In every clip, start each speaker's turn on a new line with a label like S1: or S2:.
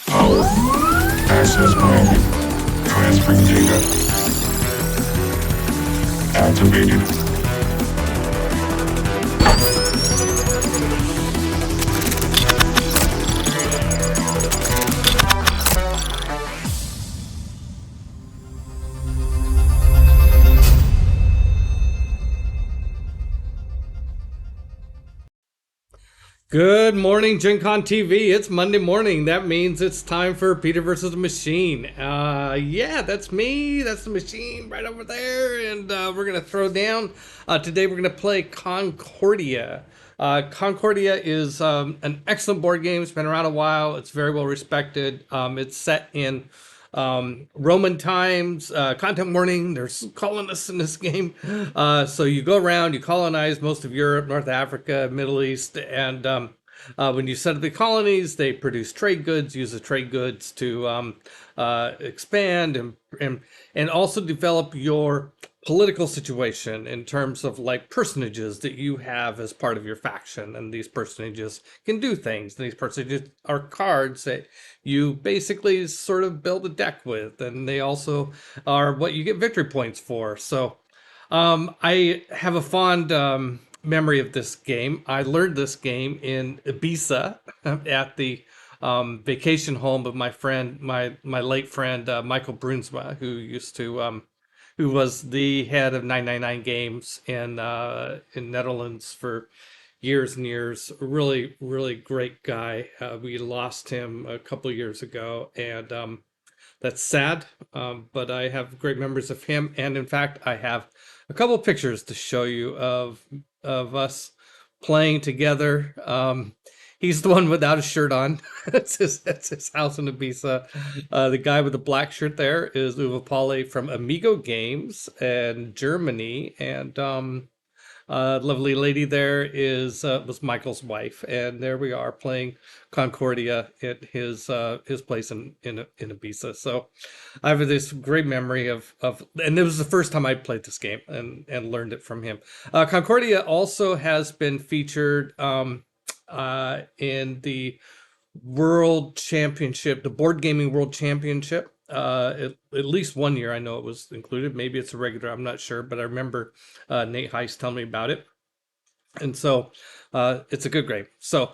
S1: Power. Access granted. Transferring data. Activated.
S2: Good morning, Gen Con TV. It's Monday morning. That means it's time for Peter versus the Machine. Yeah, that's me. That's the machine right over there. And we're going to throw down. Today we're going to play Concordia. Concordia is an excellent board game. It's been around a while. It's very well respected. It's set in Roman times, content warning, there's colonists in this game. So you go around, you colonize most of Europe, North Africa, Middle East, and when you set up the colonies, they produce trade goods, use the trade goods to expand and also develop your political situation in terms of like personages that you have as part of your faction, and these personages can do things, and these personages are cards that you basically sort of build a deck with, and they also are what you get victory points for. So I have a fond memory of this game. I learned this game in Ibiza at the vacation home of my friend, my late friend Michael Brunsma, who was the head of 999 Games in Netherlands for years and years. Really, really great guy. We lost him a couple years ago, and that's sad. But I have great memories of him, and in fact, I have a couple pictures to show you of us playing together. He's the one without a shirt on. That's his house in Ibiza. The guy with the black shirt there is Uwe Pauli from Amigo Games and Germany. And lovely lady there is was Michael's wife. And there we are playing Concordia at his place in Ibiza. So I have this great memory of and it was the first time I played this game and learned it from him. Concordia also has been featured in the World Championship, the Board Gaming World Championship. At least one year I know it was included. Maybe it's a regular, I'm not sure, but I remember Nate Heiss telling me about it. And so it's a good game. So,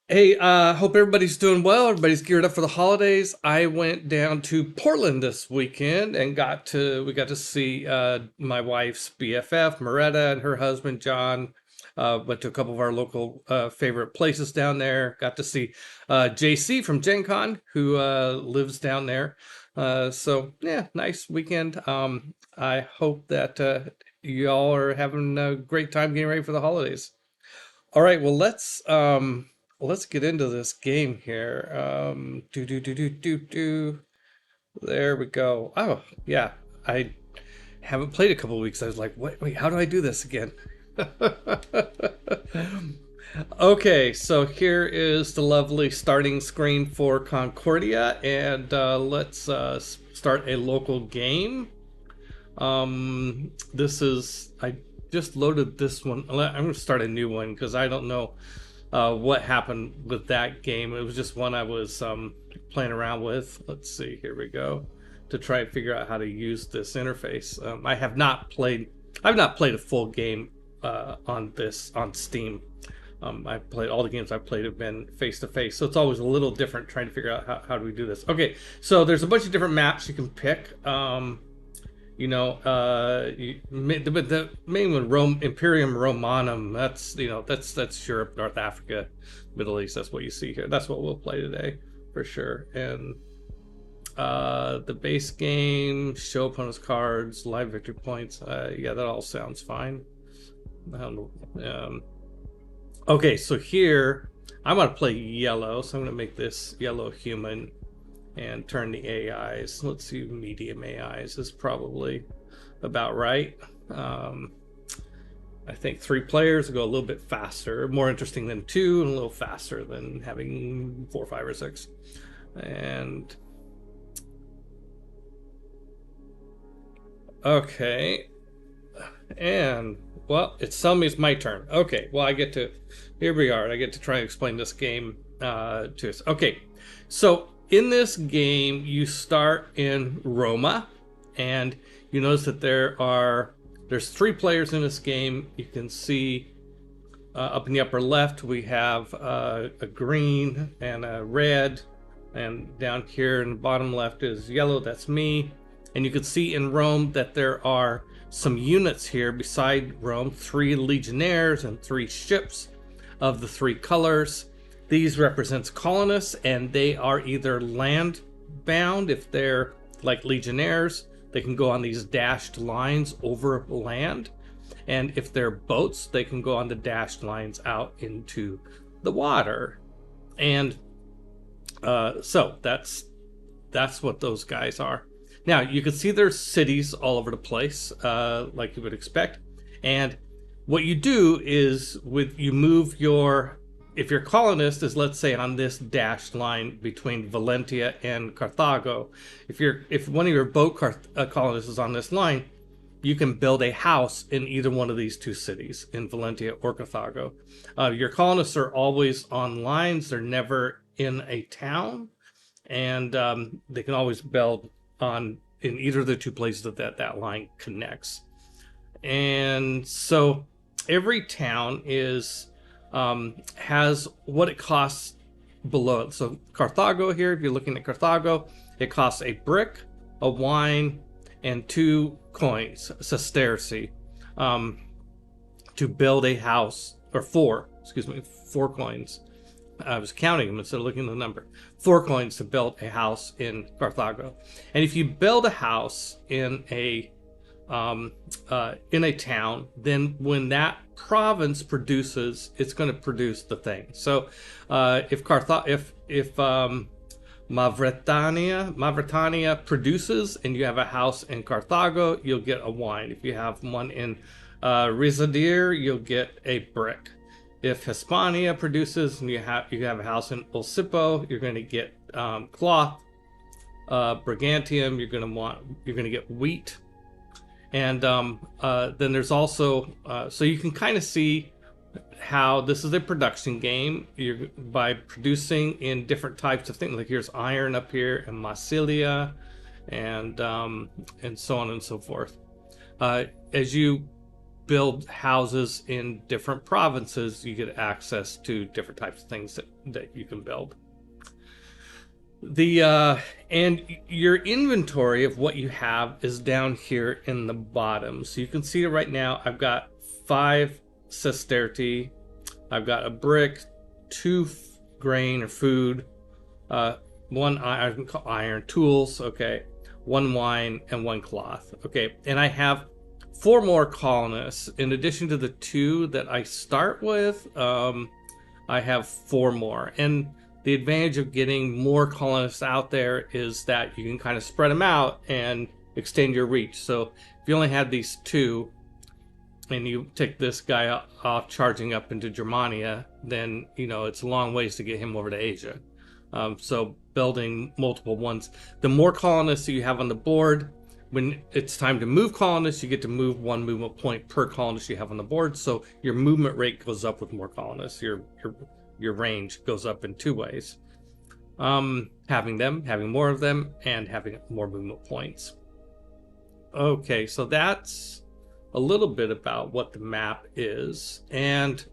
S2: hey, hope everybody's doing well. Everybody's geared up for the holidays. I went down to Portland this weekend and we got to see my wife's BFF, Moretta, and her husband, John. Went to a couple of our local favorite places down there. Got to see JC from Gen Con, who lives down there. So, yeah, nice weekend. I hope that y'all are having a great time getting ready for the holidays. All right, well, let's get into this game here. Do do do do do do. There we go. Oh, yeah. I haven't played a couple of weeks. I was like, wait, how do I do this again? Okay, so here is the lovely starting screen for Concordia, and let's start a local game. This is, I just loaded this one. I'm going to start a new one because I don't know what happened with that game. It was just one I was playing around with. Let's see, here we go, to try and figure out how to use this interface. I've not played a full game on Steam. I played all the games I've played have been face to face, so it's always a little different trying to figure out how do we do this. Okay, so there's a bunch of different maps you can pick. The main one, Imperium Romanum. That's that's Europe, North Africa, Middle East. That's what you see here. That's what we'll play today for sure. And the base game, show opponent's cards, live victory points. Yeah, that all sounds fine. Okay, so here I'm gonna play yellow, so I'm gonna make this yellow human and turn the AIs. Let's see, medium AIs is probably about right. I think 3 players will go a little bit faster, more interesting than 2, and a little faster than having 4, 5, or 6. And okay, And, well, it's telling me it's my turn. Okay, well, here we are. I get to try and explain this game to us. Okay, so in this game, you start in Roma, and you notice that there's 3 players in this game. You can see up in the upper left, we have a green and a red, and down here in the bottom left is yellow. That's me. And you can see in Rome that there are some units here beside Rome, 3 legionnaires and 3 ships of the 3 colors. These represents colonists, and they are either land bound. If they're like legionnaires, they can go on these dashed lines over land. And if they're boats, they can go on the dashed lines out into the water. And so that's what those guys are. Now, you can see there's cities all over the place, like you would expect. And what you do is you move if your colonist is, let's say, on this dashed line between Valentia and Carthago, if one of your boat colonists is on this line, you can build a house in either one of these 2 cities, in Valentia or Carthago. Your colonists are always on lines. They're never in a town. And they can always build in either of the 2 places that line connects. And so every town has what it costs below it. So Carthago here, if you're looking at Carthago, it costs a brick, a wine, and 2 coins, sesterci, to build a house, or 4 coins. I was counting them instead of looking at the number. 4 coins to build a house in Carthago. And if you build a house in a town, then when that province produces, it's going to produce the thing. So if Mauretania produces and you have a house in Carthago, you'll get a wine. If you have one in Rizadir, you'll get a brick. If Hispania produces and you have a house in Ulcipo, you're going to get cloth. Brigantium, you're going to get wheat. And then there's also so you can kind of see how this is a production game. By producing in different types of things. Like here's iron up here, and Massilia, and so on and so forth. As you build houses in different provinces, you get access to different types of things that you can build. And your inventory of what you have is down here in the bottom. So you can see right now I've got 5 sesterti, I've got a brick, 2 grain or food, 1 iron tools, okay, 1 wine, and 1 cloth, okay. And I have 4 more colonists in addition to the 2 that I start with. I have 4 more, and the advantage of getting more colonists out there is that you can kind of spread them out and extend your reach. So if you only had these 2 and you take this guy off charging up into Germania, then it's a long ways to get him over to Asia. So building multiple ones, the more colonists you have on the board, when it's time to move colonists, you get to move 1 movement point per colonist you have on the board. So your movement rate goes up with more colonists. Your range goes up in 2 ways. Having more of them, and having more movement points. Okay, so that's a little bit about what the map is. And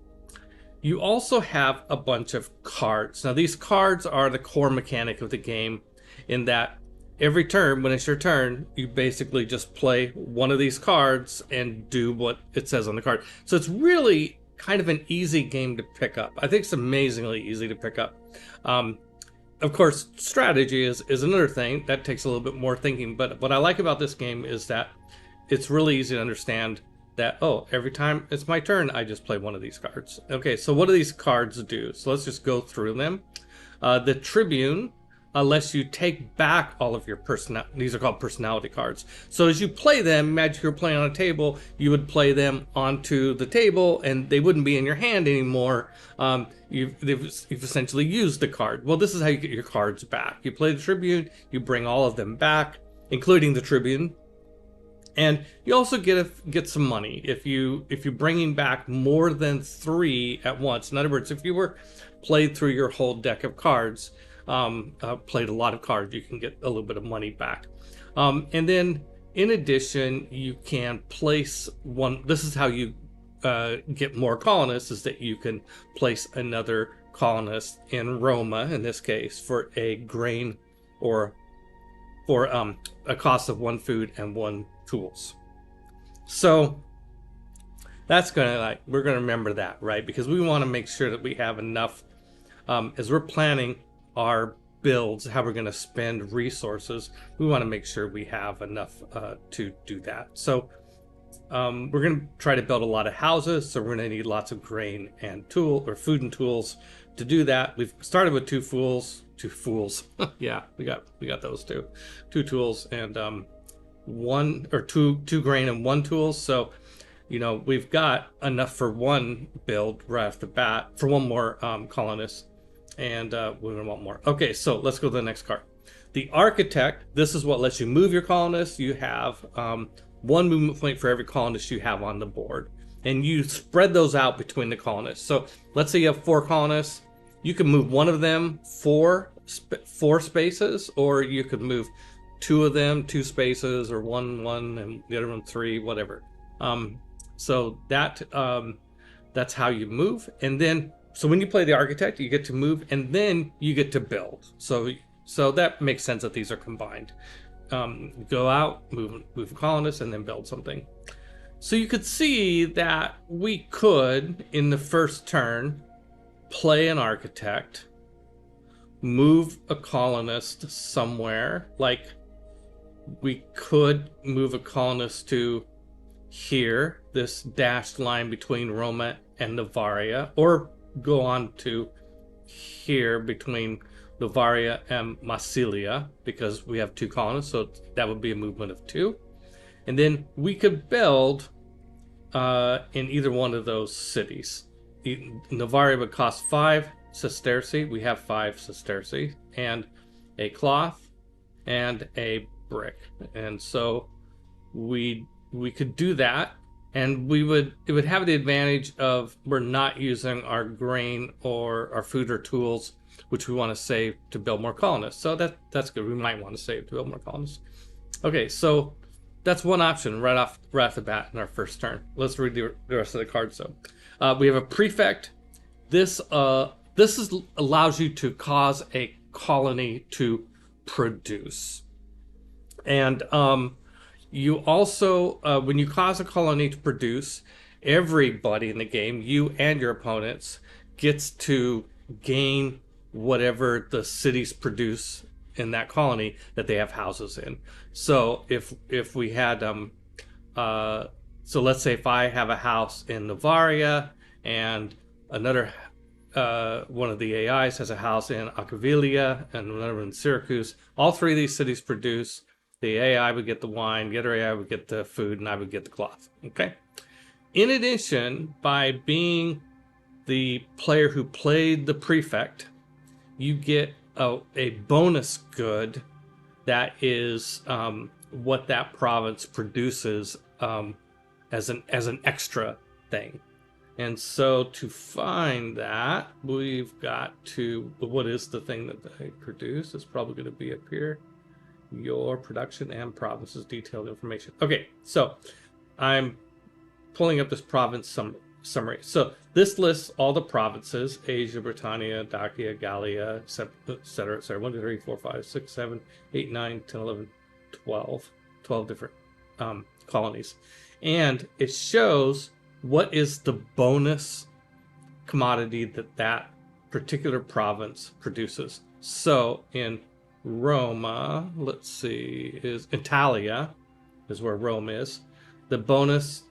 S2: you also have a bunch of cards. Now these cards are the core mechanic of the game, in that every turn, when it's your turn, you basically just play one of these cards and do what it says on the card. So it's really kind of an easy game to pick up. I think it's amazingly easy to pick up. Of course, strategy is another thing that takes a little bit more thinking. But what I like about this game is that it's really easy to understand that, every time it's my turn, I just play one of these cards. Okay, so what do these cards do? So let's just go through them. The Tribune lets you take back all of your these are called personality cards. So as you play them, imagine you're playing on a table, you would play them onto the table and they wouldn't be in your hand anymore. You've essentially used the card. Well, this is how you get your cards back. You play the Tribune, you bring all of them back, including the Tribune, And you also get some money if you're bringing back more than 3 at once. In other words, if you were played through your whole deck of cards, played a lot of cards, you can get a little bit of money back. And then in addition, you can place one. This is how you get more colonists, is that you can place another colonist in Roma, in this case, for a grain or for a cost of 1 food and 1 tools. So that's we're gonna remember that, right? Because we want to make sure that we have enough as we're planning our builds, how we're going to spend resources. We want to make sure we have enough to do that. So we're going to try to build a lot of houses, so we're going to need lots of grain and food and tools to do that. We've started with 2 fools. Yeah, we got those 2 tools and 2 grain and 1 tool. So we've got enough for 1 build right off the bat, for 1 more colonist, and we're gonna want more. Okay, so let's go to the next card. The architect. This is what lets you move your colonists. You have 1 movement point for every colonist you have on the board, and you spread those out between the colonists. So let's say you have 4 colonists. You can move 1 of them 4 spaces, or you could move 2 of them 2 spaces, or 1 and the other one 3, whatever. So that's how you move. And then, so when you play the architect, you get to move, and then you get to build. So that makes sense that these are combined. Go out, move colonists, and then build something. So you could see that we could, in the first turn, play an architect, move a colonist somewhere. Like, we could move a colonist to here, this dashed line between Roma and Novaria, or go on to here between Novaria and Massilia, because we have 2 colonists, so that would be a movement of 2. And then we could build in either one of those cities. Novaria would cost 5 sesterci. We have 5 sesterci, and a cloth and a brick. And so we could do that, and it would have the advantage of we're not using our grain or our food or tools, which we want to save to build more colonists. So that's good. We might want to save to build more colonists. Okay, so that's one option right off the bat in our first turn. Let's read the rest of the cards though. We have a prefect. This allows you to cause a colony to produce, and you also, when you cause a colony to produce, everybody in the game, you and your opponents, gets to gain whatever the cities produce in that colony that they have houses in. So if we had so let's say if I have a house in Novaria, and another one of the AIs has a house in Aquileia and another in Syracuse, all 3 of these cities produce. The AI would get the wine, the other AI would get the food, and I would get the cloth. Okay. In addition, by being the player who played the prefect, you get a bonus good that is what that province produces as an extra thing. And so to find that, we've got to, what is the thing that they produce? It's probably going to be up here. Your production and provinces detailed information. Okay, so I'm pulling up this province summary. So this lists all the provinces: Asia, Britannia, Dacia, Gallia, etc., etc. 1, 2, 3, 4, 5, 6, 7, 8, 9, 10, 11, 12. 12 different colonies. And it shows what is the bonus commodity that particular province produces. So in Roma, let's see, is Italia, is where Rome is. The bonus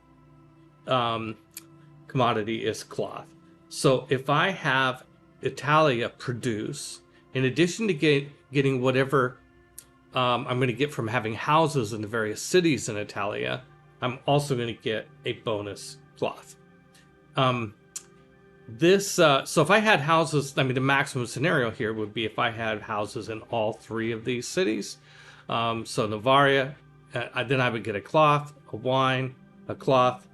S2: commodity is cloth. So if I have Italia produce, in addition to getting whatever I'm going to get from having houses in the various cities in Italia, I'm also going to get a bonus cloth. So if I had houses, I mean, the maximum scenario here would be if I had houses in all 3 of these cities. So Novaria then I would get a cloth, a wine, a cloth,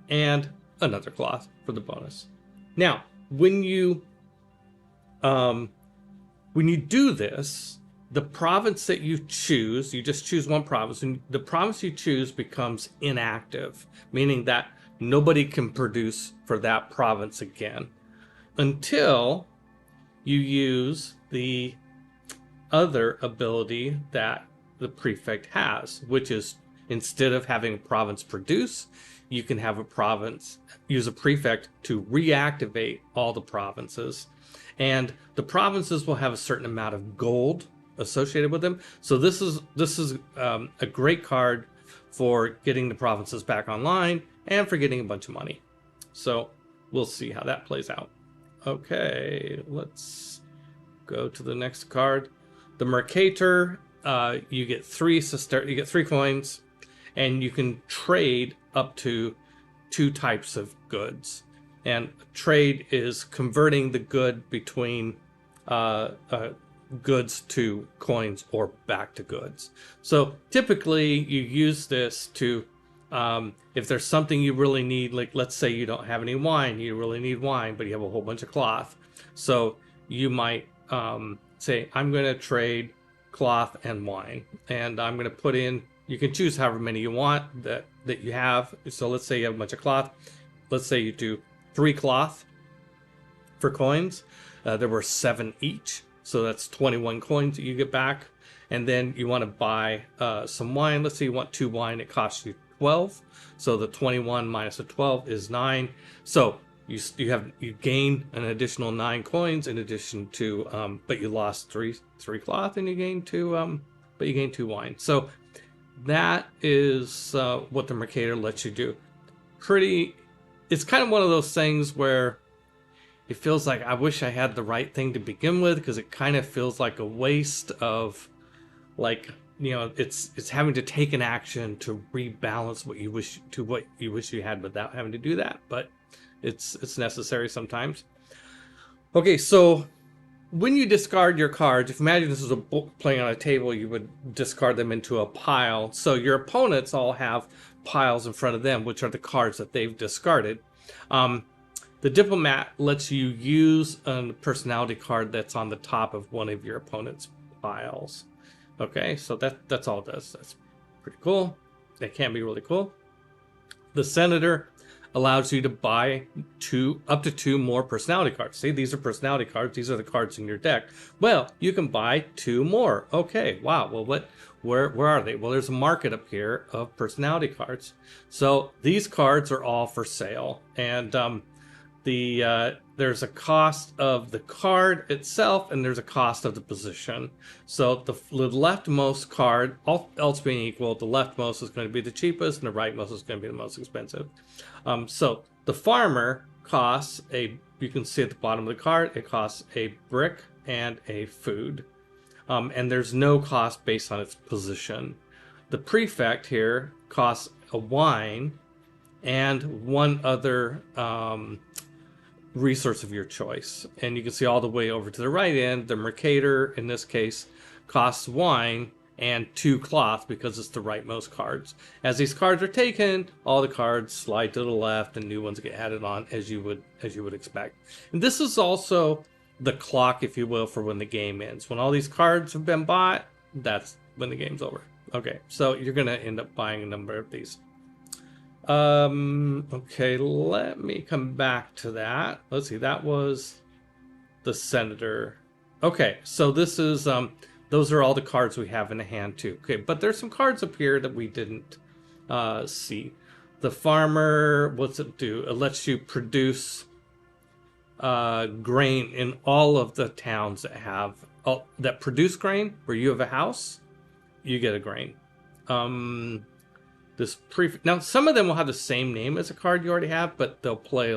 S2: and another cloth for the bonus. Now, when you do this, the province that you choose, you just choose one province, and the province you choose becomes inactive, meaning that nobody can produce for that province again until you use the other ability that the prefect has, which is instead of having a province produce, you can have a province use a prefect to reactivate all the provinces, and the provinces will have a certain amount of gold associated with them. So this is a great card for getting the provinces back online and for getting a bunch of money. So we'll see how that plays out. Okay, let's go to the next card. The Mercator. You get three coins, and you can trade up to 2 types of goods. And trade is converting the good between goods to coins or back to goods. So typically you use this to, if there's something you really need, like let's say you don't have any wine, you really need wine, but you have a whole bunch of cloth. So you might say, I'm going to trade cloth and wine, and I'm going to put in, you can choose however many you want that you have. So let's say you have a bunch of cloth. Let's say you do 3 cloth for coins. There were 7 each, so that's 21 coins that you get back. And then you want to buy some wine. Let's say you want 2 wine. It costs you 12. So the 21 minus the 12 is 9. So you gain an additional 9 coins in addition to, but you lost three cloth, and you gain 2, but you gain 2 wine. So that is what the Mercator lets you do. It's kind of one of those things where it feels like I wish I had the right thing to begin with, because it kind of feels like a waste of, like, it's having to take an action to rebalance what you wish you had without having to do that. But it's necessary sometimes. Okay, so when you discard your cards, if you imagine this is a book playing on a table, you would discard them into a pile. So your opponents all have piles in front of them, which are the cards that they've discarded. The Diplomat lets you use a personality card that's on the top of one of your opponent's piles. Okay, so that's all it does. That's pretty cool. That can be really cool. The Senator allows you to buy up to 2 more personality cards. See, these are personality cards. These are the cards in your deck. Well, you can buy 2 more. Okay, wow. Well, where are they? Well, there's a market up here of personality cards. So these cards are all for sale, and there's a cost of the card itself, and there's a cost of the position. So the leftmost card, all else being equal, the leftmost is going to be the cheapest, and the rightmost is going to be the most expensive. So the Farmer costs you can see at the bottom of the card, it costs a brick and a food. And there's no cost based on its position. The Prefect here costs a wine and one other resource of your choice. And you can see all the way over to the right end, the Mercator, in this case, costs wine and 2 cloth because it's the rightmost cards. As these cards are taken, all the cards slide to the left and new ones get added on as you would expect. And this is also the clock, if you will, for when the game ends. When all these cards have been bought, that's when the game's over. Okay, so you're going to end up buying a number of these. Okay, let me come back to that. Let's see, that was the Senator. Okay, so this is, those are all the cards we have in the hand too. Okay, but there's some cards up here that we didn't see. The Farmer, what's it do? It lets you produce grain in all of the towns that produce grain. Where you have a house, you get a grain. Now some of them will have the same name as a card you already have, but they'll play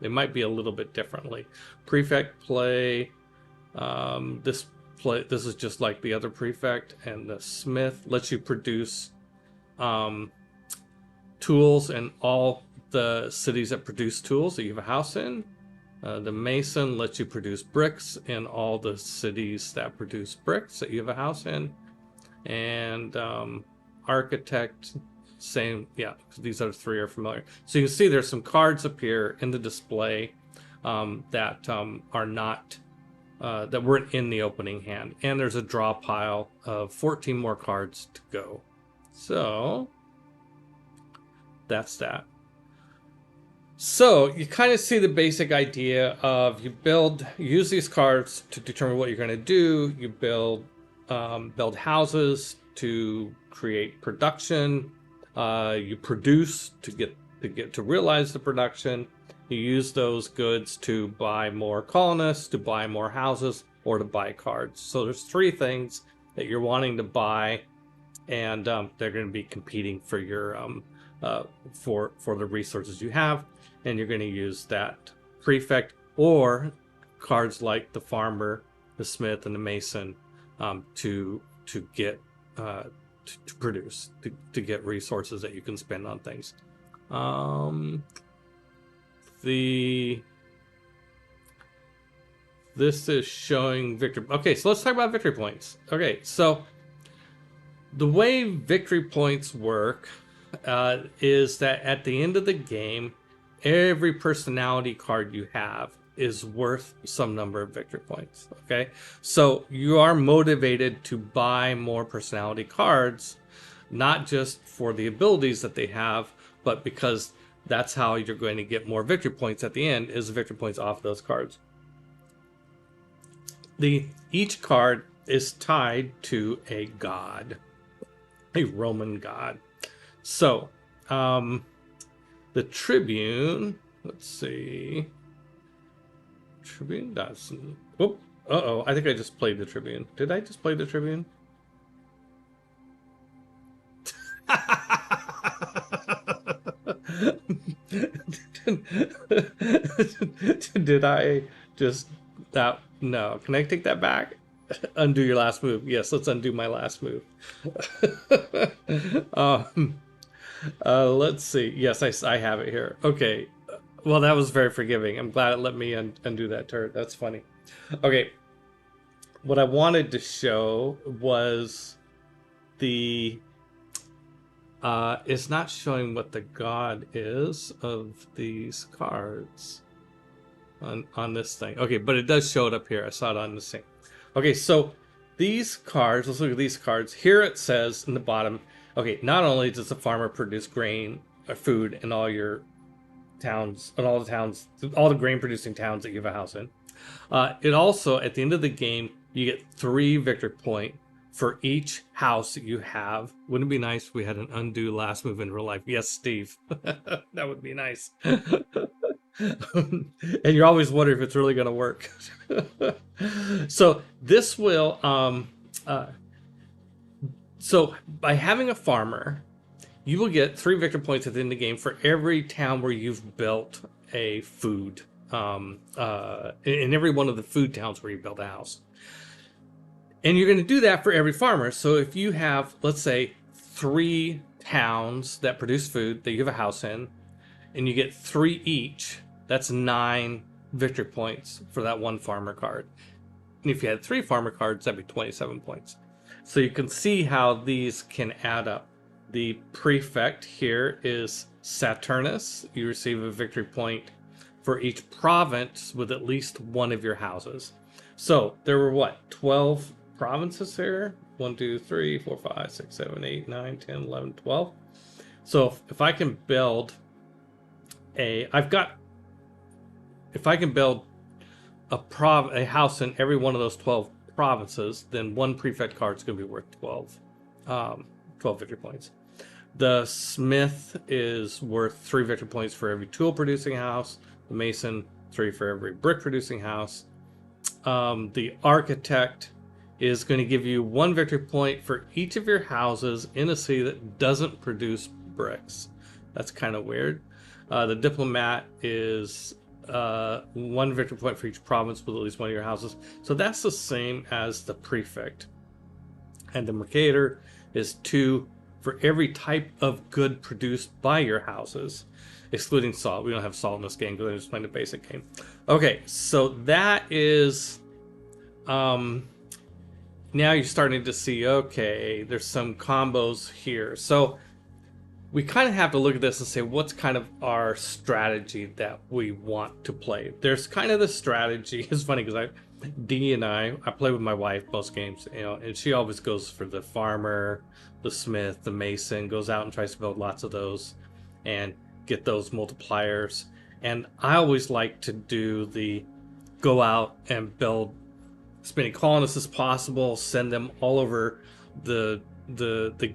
S2: they might be a little bit differently. Prefect play, this is just like the other Prefect. And the Smith lets you produce tools in all the cities that produce tools that you have a house in. The Mason lets you produce bricks in all the cities that produce bricks that you have a house in. And architect, same, yeah, these other three are familiar. So you can see there's some cards appear in the display that are not, that weren't in the opening hand. And there's a draw pile of 14 more cards to go. So that's that. So you kind of see the basic idea of you use these cards to determine what you're going to do. You build houses to create production. You produce to realize the production. You use those goods to buy more colonists, to buy more houses, or to buy cards. So there's three things that you're wanting to buy, and they're going to be competing for your for the resources you have, and you're going to use that prefect or cards like the farmer, the smith, and the mason to get to produce, to get resources that you can spend on things. This is showing victory. Okay, so let's talk about victory points. Okay, so the way victory points work is that at the end of the game, every personality card you have is worth some number of victory points. Okay, so you are motivated to buy more personality cards, not just for the abilities that they have, but because that's how you're going to get more victory points at the end, is victory points off those cards. Each card is tied to a god, a Roman god. So the Tribune, let's see, Tribune doesn't. Whoop. Uh-oh, I think I just played the Tribune. Did I just play the Tribune? Did I just that? No. Can I take that back? Undo your last move. Yes, let's undo my last move. Let's see. Yes, I have it here. Okay. Well, that was very forgiving. I'm glad it let me undo that turn. That's funny. Okay. What I wanted to show was the... it's not showing what the god is of these cards on this thing. Okay, but it does show it up here. I saw it on this thing. Okay, so these cards, let's look at these cards. Here it says in the bottom, okay, not only does the farmer produce grain or food in all your towns, in all the towns, all the grain producing towns that you have a house in, it also, at the end of the game, you get 3 victory point for each house that you have. Wouldn't it be nice if we had an undo last move in real life? Yes, Steve. That would be nice. And you're always wondering if it's really going to work. So this will, so by having a farmer, you will get 3 victory points at the end of the game for every town where you've built a food, in every one of the food towns where you built a house. And you're going to do that for every farmer. So if you have, let's say, 3 towns that produce food that you have a house in, and you get 3 each, that's 9 victory points for that one farmer card. And if you had 3 farmer cards, that'd be 27 points. So you can see how these can add up. The prefect here is Saturnus. You receive a victory point for each province with at least one of your houses. So there were what, 12 provinces here? 1, 2, 3, 4, 5, 6, 7, 8, 9, 10, 11, 12. So if I can build if I can build a house in every one of those 12 provinces, then one prefect card is going to be worth 12 victory points. The smith is worth 3 victory points for every tool producing house. The mason, 3 for every brick producing house. The architect is going to give you 1 victory point for each of your houses in a city that doesn't produce bricks. That's kind of weird. The diplomat is 1 victory point for each province with at least one of your houses. So that's the same as the prefect. And the mercator is 2 for every type of good produced by your houses, excluding salt. We don't have salt in this game because I'm just playing the basic game. Okay, so that is now you're starting to see, okay, there's some combos here. So we kind of have to look at this and say, what's kind of our strategy that we want to play? There's kind of the strategy. It's funny because Dee and I play with my wife most games, you know, and she always goes for the farmer, the smith, the mason, goes out and tries to build lots of those and get those multipliers. And I always like to do the go out and build as many colonists as possible, send them all over the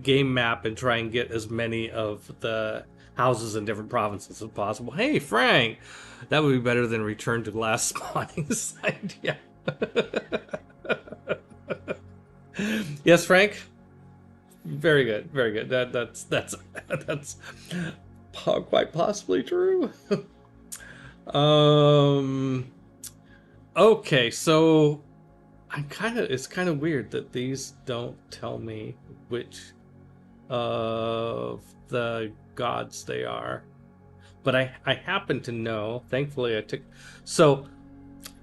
S2: game map and try and get as many of the houses in different provinces as possible. Hey, Frank, that would be better than return to last spawning site. Yeah. Yes, Frank. Very good, very good. That's quite possibly true. Okay, so it's kind of weird that these don't tell me which of the gods they are, but I happen to know. Thankfully, I took so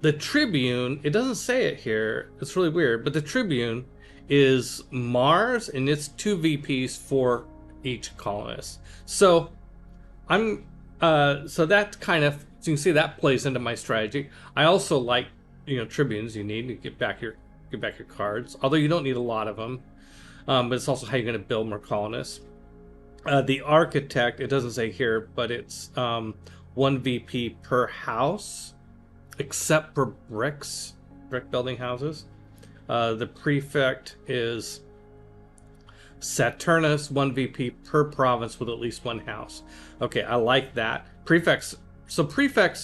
S2: the Tribune. It doesn't say it here. It's really weird, but the Tribune is Mars, and it's 2 VPs for each colonist. So so that kind of, so you can see that plays into my strategy. I also like, you know, tribunes. You need to get back your cards, although you don't need a lot of them. But it's also how you're going to build more colonists. The architect, it doesn't say here, but it's 1 VP per house, except for brick building houses. The prefect is Saturnus, 1 VP per province with at least 1 house. Okay, I like that. Prefects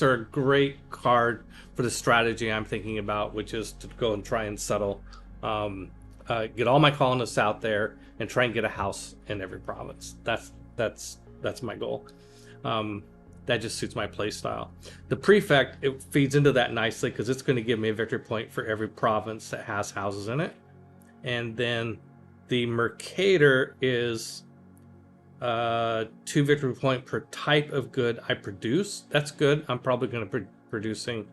S2: are a great card for the strategy I'm thinking about, which is to go and try and settle, get all my colonists out there and try and get a house in every province. That's my goal. That just suits my play style. The prefect, it feeds into that nicely because it's going to give me a victory point for every province that has houses in it. And then the Mercator is 2 victory point per type of good I produce. That's good. I'm probably going to be producing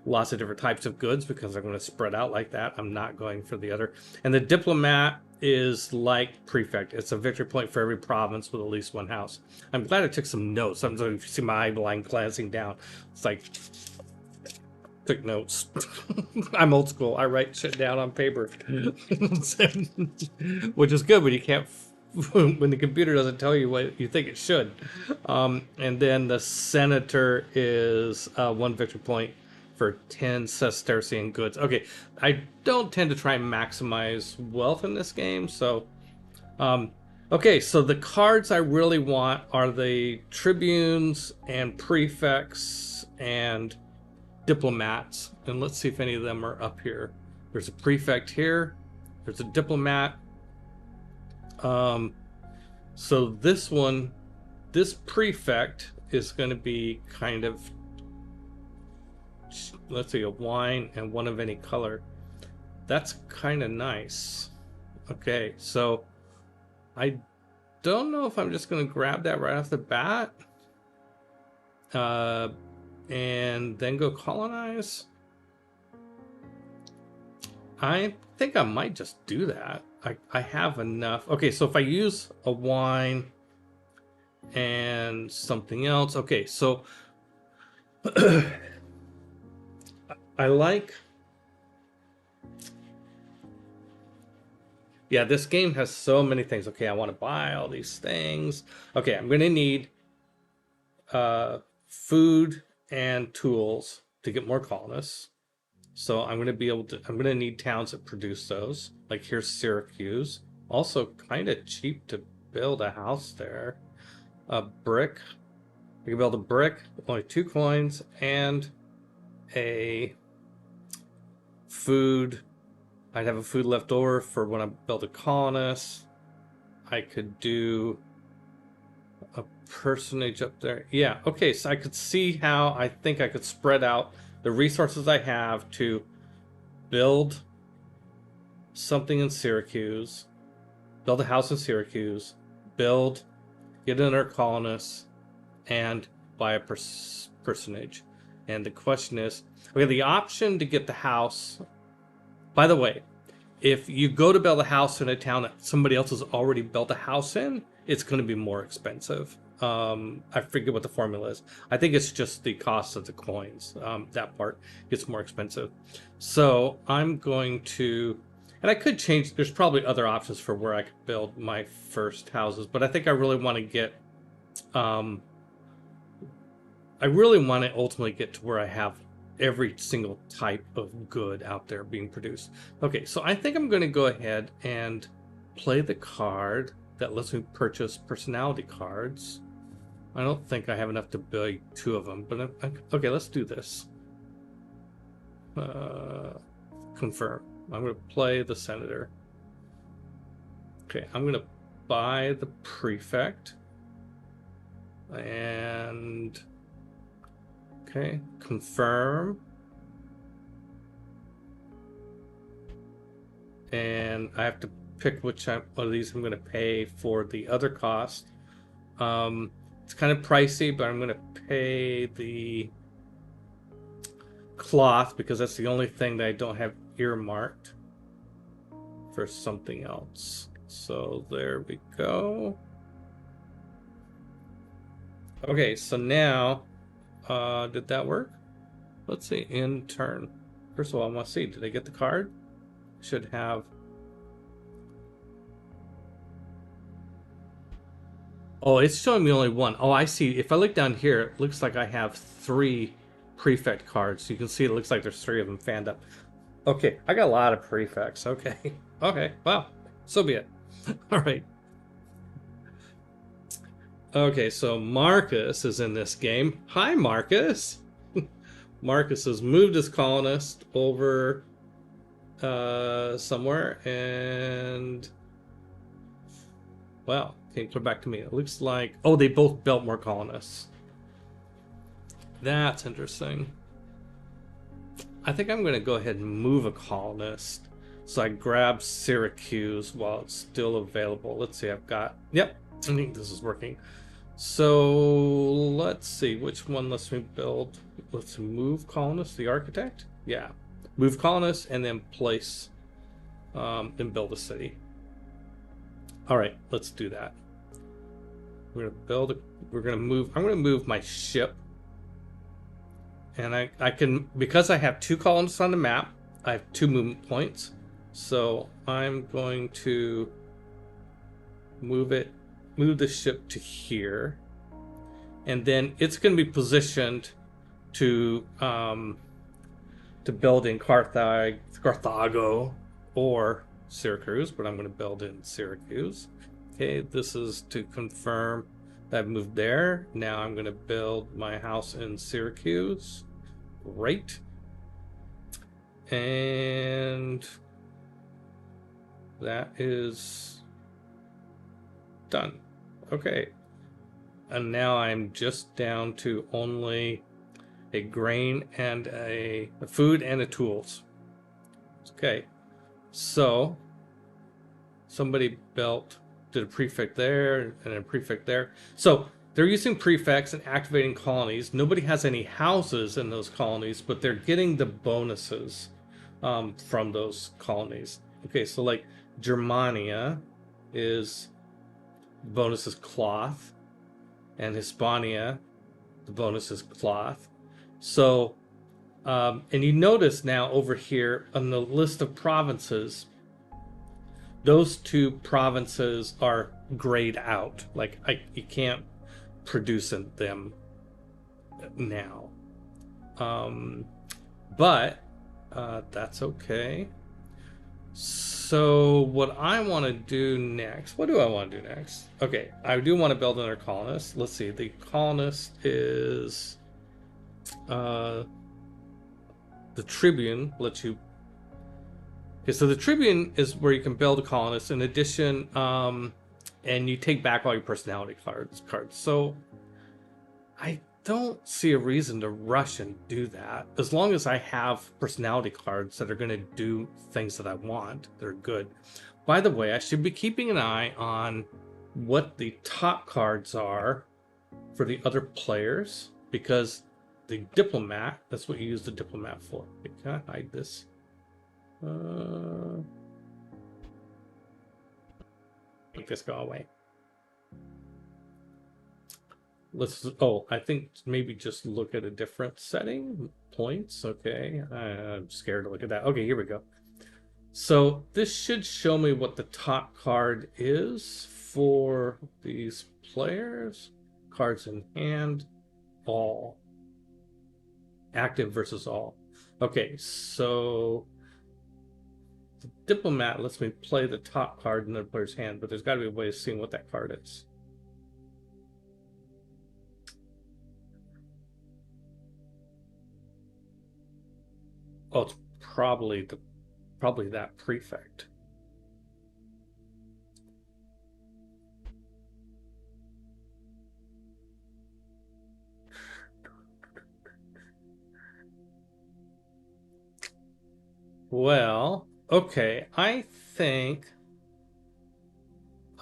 S2: lots of different types of goods because I'm going to spread out like that. I'm not going for the other. And the Diplomat is like Prefect. It's a victory point for every province with at least 1 house. I'm glad I took some notes. I'm going to see my eye line glancing down. It's like, took notes. I'm old school. I write shit down on paper. Which is good when you can't, when the computer doesn't tell you what you think it should. And then the Senator is 1 victory point for 10 sestercian goods. Okay, I don't tend to try and maximize wealth in this game, so okay, so the cards I really want are the tribunes and prefects and diplomats, and let's see if any of them are up here. There's a prefect here, there's a diplomat. So this prefect is going to be kind of, let's see, a wine and 1 of any color. That's kind of nice. Okay, so I don't know if I'm just going to grab that right off the bat and then go colonize. I think I might just do that. I have enough. Okay, so if I use a wine and something else. Okay, so I like, yeah, this game has so many things. Okay, I want to buy all these things. Okay, I'm going to need food and tools to get more colonists. So I'm going to be able to, I'm going to need towns that produce those. Like here's Syracuse. Also kind of cheap to build a house there. A brick. We can build a brick, only 2 coins, and a food. I'd have a food left over for when I build a colonist. I could do a personage up there. Yeah, okay, so I could see how I think I could spread out the resources I have to build something in Syracuse, build a house in Syracuse, get another colonist, and buy a personage. And the question is, we have the option to get the house. By the way, if you go to build a house in a town that somebody else has already built a house in, it's going to be more expensive. I forget what the formula is. I think it's just the cost of the coins. That part gets more expensive. So I'm going to, and I could change, there's probably other options for where I could build my first houses, but I think I really want to get, I really want to ultimately get to where I have every single type of good out there being produced. Okay, so I think I'm going to go ahead and play the card that lets me purchase personality cards. I don't think I have enough to buy 2 of them, but okay, let's do this. Confirm. I'm going to play the senator. Okay, I'm going to buy the prefect. And okay, confirm. And I have to pick which one of these I'm going to pay for the other cost. It's kind of pricey, but I'm going to pay the cloth because that's the only thing that I don't have earmarked for something else. So there we go. Okay, so now, did that work? Let's see, in turn. First of all, I want to see, did I get the card? Should have. Oh, it's showing me only 1. Oh, I see. If I look down here, it looks like I have 3 prefect cards. You can see it looks like there's 3 of them fanned up. Okay, I got a lot of prefects. Okay. Okay, well, so be it. All right. Okay, so Marcus is in this game. Hi, Marcus. Marcus has moved his colonist over somewhere, and well, came back to me. It looks like, oh, they both built more colonists. That's interesting. I think I'm going to go ahead and move a colonist. So I grab Syracuse while it's still available. Let's see, I've got, yep, I think this is working. So let's see, which one lets me build? Let's move colonists, the architect? Yeah, move colonists and then place, and build a city. All right, let's do that. We're gonna build, we're gonna move, I'm gonna move my ship. And I can, because I have 2 colonists on the map, I have 2 movement points. So I'm going to move the ship to here. And then it's going to be positioned to build in Carthago or Syracuse, but I'm going to build in Syracuse. Okay, this is to confirm that I've moved there. Now I'm going to build my house in Syracuse. Great. And that is done. Okay. And now I'm just down to only a grain and a food and a tools. Okay. So somebody did a prefect there and a prefect there. So they're using prefects and activating colonies. Nobody has any houses in those colonies, but they're getting the bonuses from those colonies. Okay, so like Germania is, the bonus is cloth, and Hispania, the bonus is cloth. So, and you notice now over here on the list of provinces, those 2 provinces are grayed out. Like you can't produce them now. But that's okay. So what I want to do next, what do I want to do next? Okay, I do want to build another colonist. Let's see, the colonist is the Tribune lets you. Okay, so the Tribune is where you can build a colonist. In addition, and you take back all your personality cards. So I don't see a reason to rush and do that. As long as I have personality cards that are going to do things that I want, they're good. By the way, I should be keeping an eye on what the top cards are for the other players, because the diplomat, that's what you use the diplomat for. Can I hide this? make this go away. I think maybe just look at a different setting. Points, okay. I'm scared to look at that. Okay, here we go. So this should show me what the top card is for these players. Cards in hand, all. Active versus all. Okay, so the Diplomat lets me play the top card in the player's hand, but there's got to be a way of seeing what that card is. Oh, it's probably that prefect. Well, okay, I think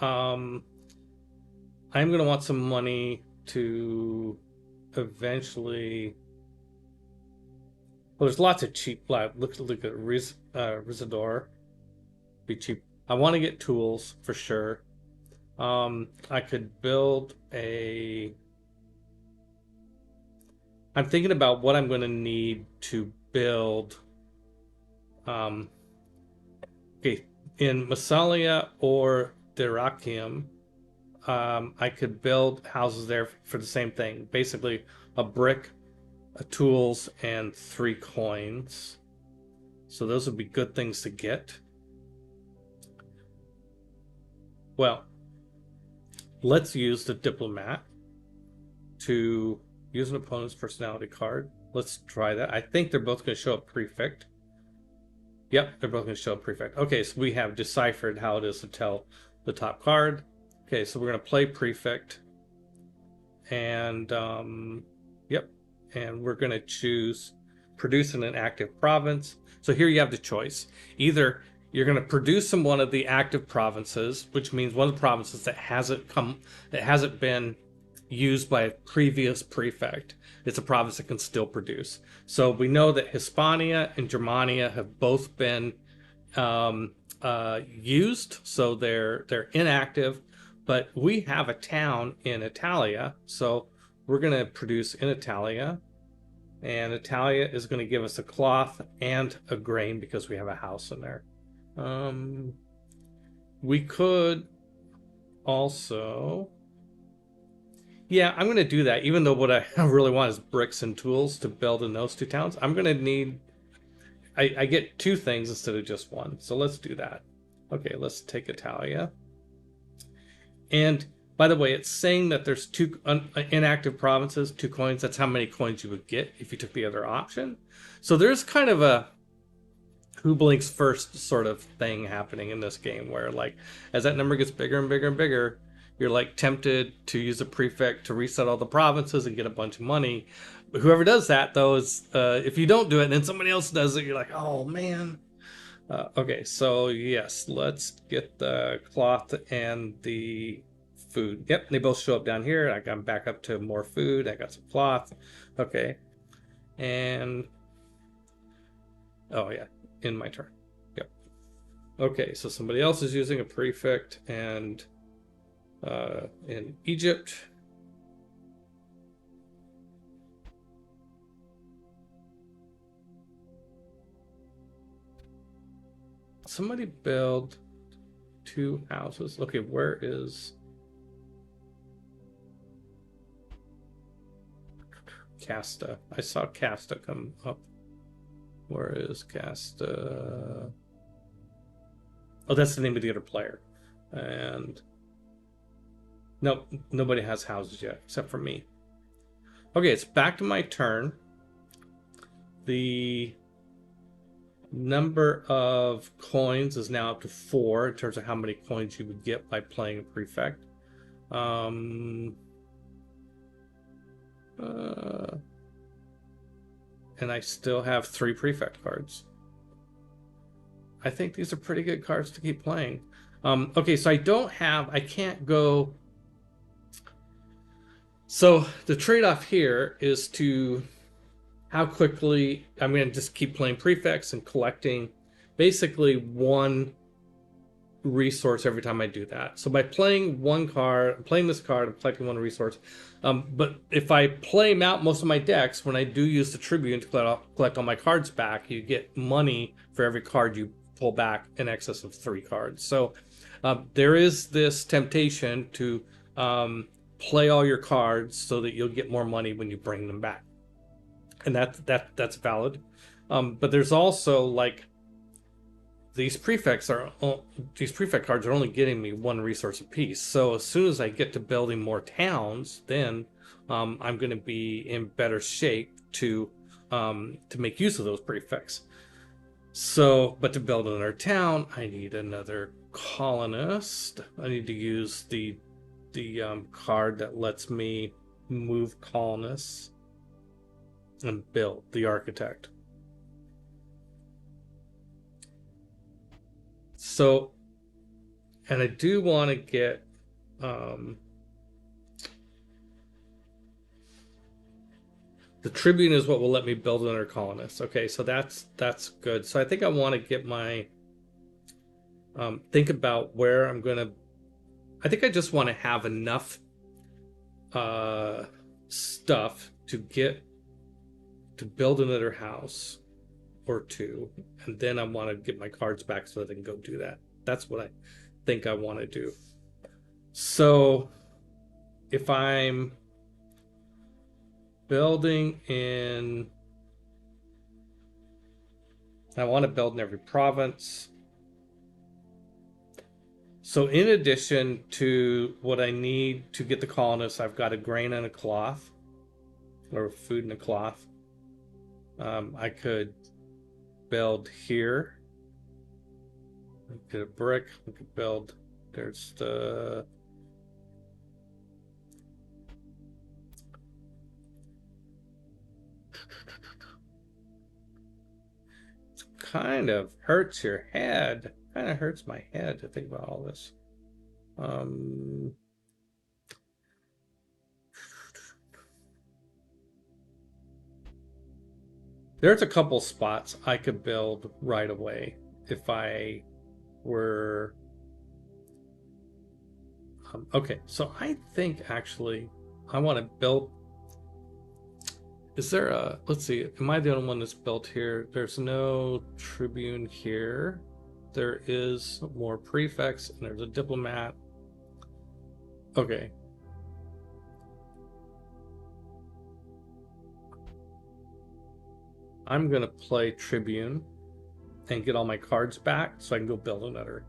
S2: I'm gonna want some money to eventually. Well, there's lots of cheap. Look at Rizador. Be cheap. I want to get tools for sure. I could build a. I'm thinking about what I'm going to need to build. Okay, in Massalia or Dyrrachium, I could build houses there for the same thing. Basically, a brick, tools, and 3 coins. So those would be good things to get. Well, let's use the Diplomat to use an opponent's personality card. Let's try that. I think they're both going to show up prefect. Yep, they're both going to show up prefect. Okay, so we have deciphered how it is to tell the top card. Okay, so we're going to play prefect. And, yep. And we're going to choose produce in an active province. So here you have the choice. Either you're going to produce in one of the active provinces, which means one of the provinces that hasn't been used by a previous prefect. It's a province that can still produce. So we know that Hispania and Germania have both been used, so they're inactive. But we have a town in Italia, so we're going to produce in Italia. And Italia is going to give us a cloth and a grain because we have a house in there. We could also... Yeah, I'm going to do that, even though what I really want is bricks and tools to build in those 2 towns. I'm going to need... I get 2 things instead of just 1, so let's do that. Okay, let's take Italia. And by the way, it's saying that there's 2 inactive provinces, 2 coins. That's how many coins you would get if you took the other option. So there's kind of a who blinks first sort of thing happening in this game, where like as that number gets bigger and bigger and bigger, you're like tempted to use a prefect to reset all the provinces and get a bunch of money. But whoever does that, though, is if you don't do it and then somebody else does it, you're like, oh man. Okay, so yes, let's get the cloth and the food. Yep, they both show up down here. I got back up to more food. I got some cloth. Okay, and oh yeah, in my turn. Yep. Okay, so somebody else is using a prefect, and in Egypt. Somebody build 2 houses. Okay, where is Casta? I saw Casta come up. Where is Casta? Oh, that's the name of the other player. And nope, nobody has houses yet except for me. Okay, it's back to my turn. The number of coins is now up to 4 in terms of how many coins you would get by playing a prefect. And I still have 3 prefect cards. I think these are pretty good cards to keep playing. Okay, so I can't go. So the trade-off here is to how quickly I'm going to just keep playing prefects and collecting basically 1 resource every time I do that. So by playing one card, playing this card, I'm collecting one resource. But if I play out most of my decks, when I do use the Tribune to collect all my cards back, you get money for every card you pull back in excess of 3 cards. So there is this temptation to play all your cards so that you'll get more money when you bring them back, and that's valid. But there's also like these prefect cards are only getting me 1 resource apiece. So as soon as I get to building more towns, then I'm going to be in better shape to make use of those prefects. So, but to build another town, I need another colonist. I need to use the card that lets me move colonists and build the architect. So, and I do want to get the Tribune is what will let me build another colonist. Okay, so that's good. So I think I want to get my think about where I'm gonna. I think I just want to have enough stuff to build another house or 2, and then I want to get my cards back so that I can go do that. That's what I think I want to do. So if I'm building in, I want to build in every province. So in addition to what I need to get the colonists, I've got a grain and a cloth, or food and a cloth. I could build here. Get a brick. We could build. There's the. It kind of hurts your head. Kind of hurts my head to think about all this. There's a couple spots I could build right away if I were okay. So I think actually I want to build. Is there a, let's see, am I the only one that's built here? There's no Tribune here. There is more prefects and there's a diplomat. Okay. I'm gonna play Tribune and get all my cards back so I can go build another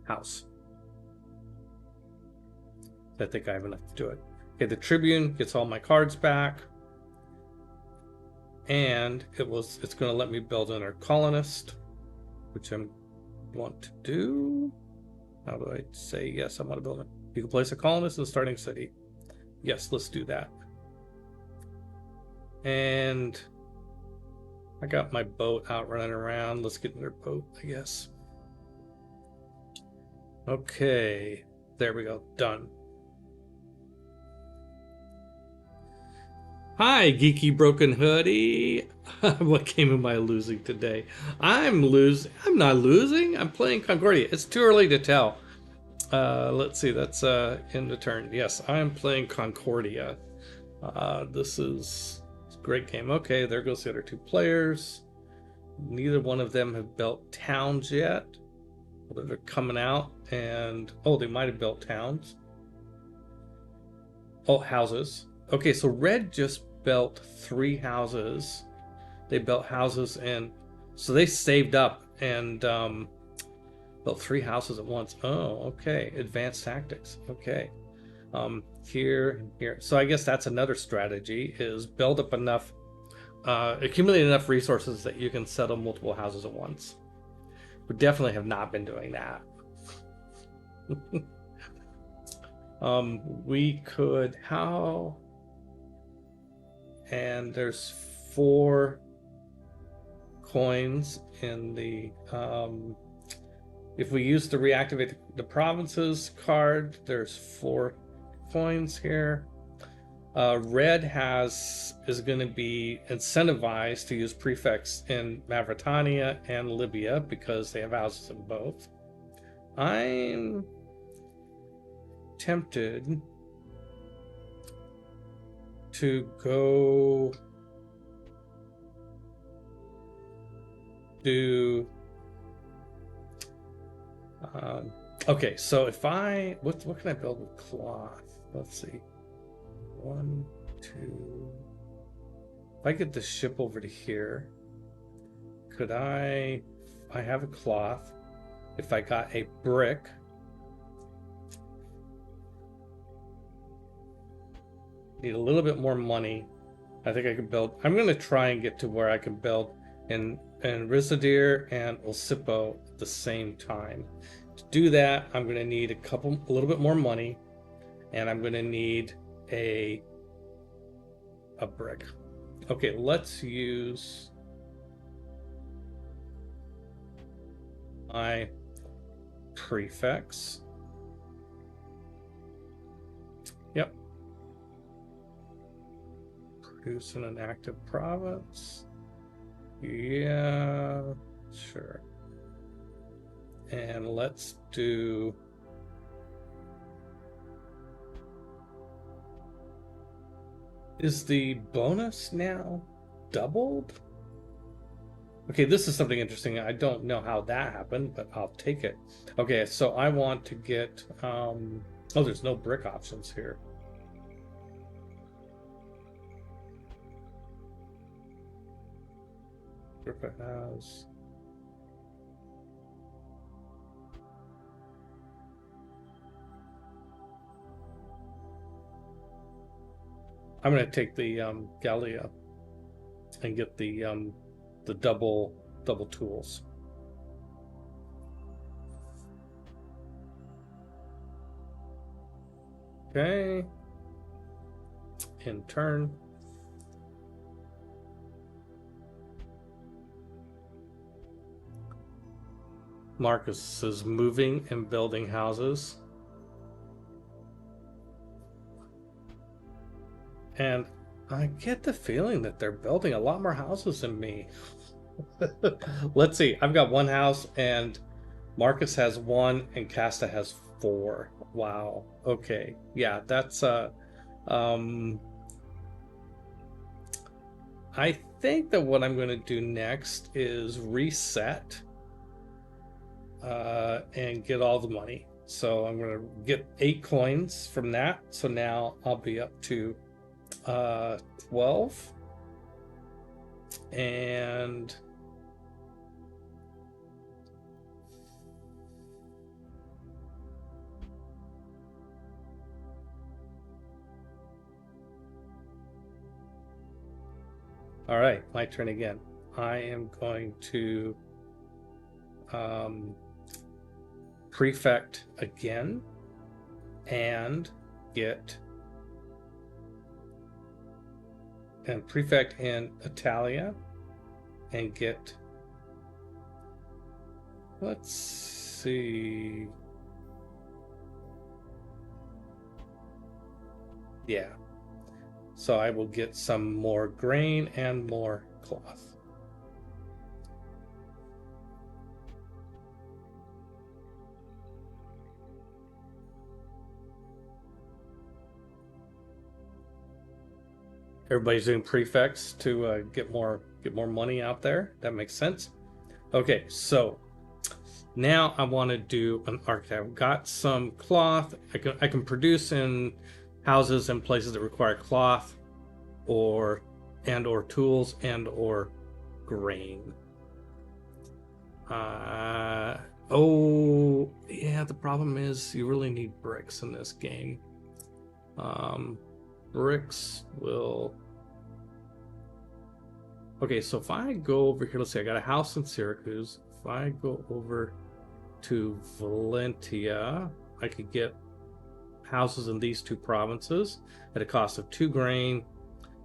S2: house. I think I have enough to do it. Okay, the Tribune gets all my cards back, and it's going to let me build another colonist, which I want to do. How do I say yes? I want to build it. You can place a colonist in the starting city. Yes, let's do that. And I got my boat out running around. Let's get another boat, I guess. Okay, there we go. Done. Hi, Geeky Broken Hoodie. What game am I losing today? I'm not losing. I'm playing Concordia. It's too early to tell. Let's see. That's in the turn. Yes, I'm playing Concordia. This is a great game. Okay, there goes the other 2 players. Neither one of them have built towns yet. Although they're coming out, and they might have built towns. Oh, houses. Okay, so red just built 3 houses. They built houses, and so they saved up and built 3 houses at once. Oh, okay. Advanced tactics. Okay. Here and here. So I guess that's another strategy, is build up enough, accumulate enough resources that you can settle multiple houses at once. We definitely have not been doing that. We could, how? And there's 4 coins in the, if we use to reactivate the provinces card, there's 4 coins here. Red is going to be incentivized to use prefects in Mauritania and Libya because they have houses in both. I'm tempted to go do okay, so if I what can I build with cloth? Let's see. 1, 2. If I get the ship over to here, could I have a cloth. If I got a brick, need a little bit more money. I think I could build. I'm going to try and get to where I can build in Rizadir and Ulsipo at the same time. To do that, I'm going to need a little bit more money, and I'm going to need a brick. Okay, let's use my prefects. Yep. Produce in an active province. Yeah, sure. And let's do is the bonus now doubled? Okay, this is something interesting. I don't know how that happened, but I'll take it. Okay, so I want to get oh, there's no brick options here. Griffith has I'm gonna take the Gallia and get the double tools. Okay. In turn. Marcus is moving and building houses. And I get the feeling that they're building a lot more houses than me. Let's see. I've got one house and Marcus has 1 and Casta has 4. Wow. Okay. Yeah, that's I think that what I'm going to do next is reset and get all the money. So I'm going to get 8 coins from that. So now I'll be up to 12. And all right, my turn again. I am going to prefect again and get and prefect in Italia and get, let's see, yeah, so I will get some more grain and more cloth. Everybody's doing prefects to get more money out there. That makes sense. Okay, so now I want to do an architect. I've got some cloth. I can produce in houses and places that require cloth, or tools or grain. Oh yeah, the problem is you really need bricks in this game. Bricks will. Okay, so if I go over here, let's say I got a house in Syracuse. If I go over to Valentia, I could get houses in these 2 provinces at a cost of 2 grain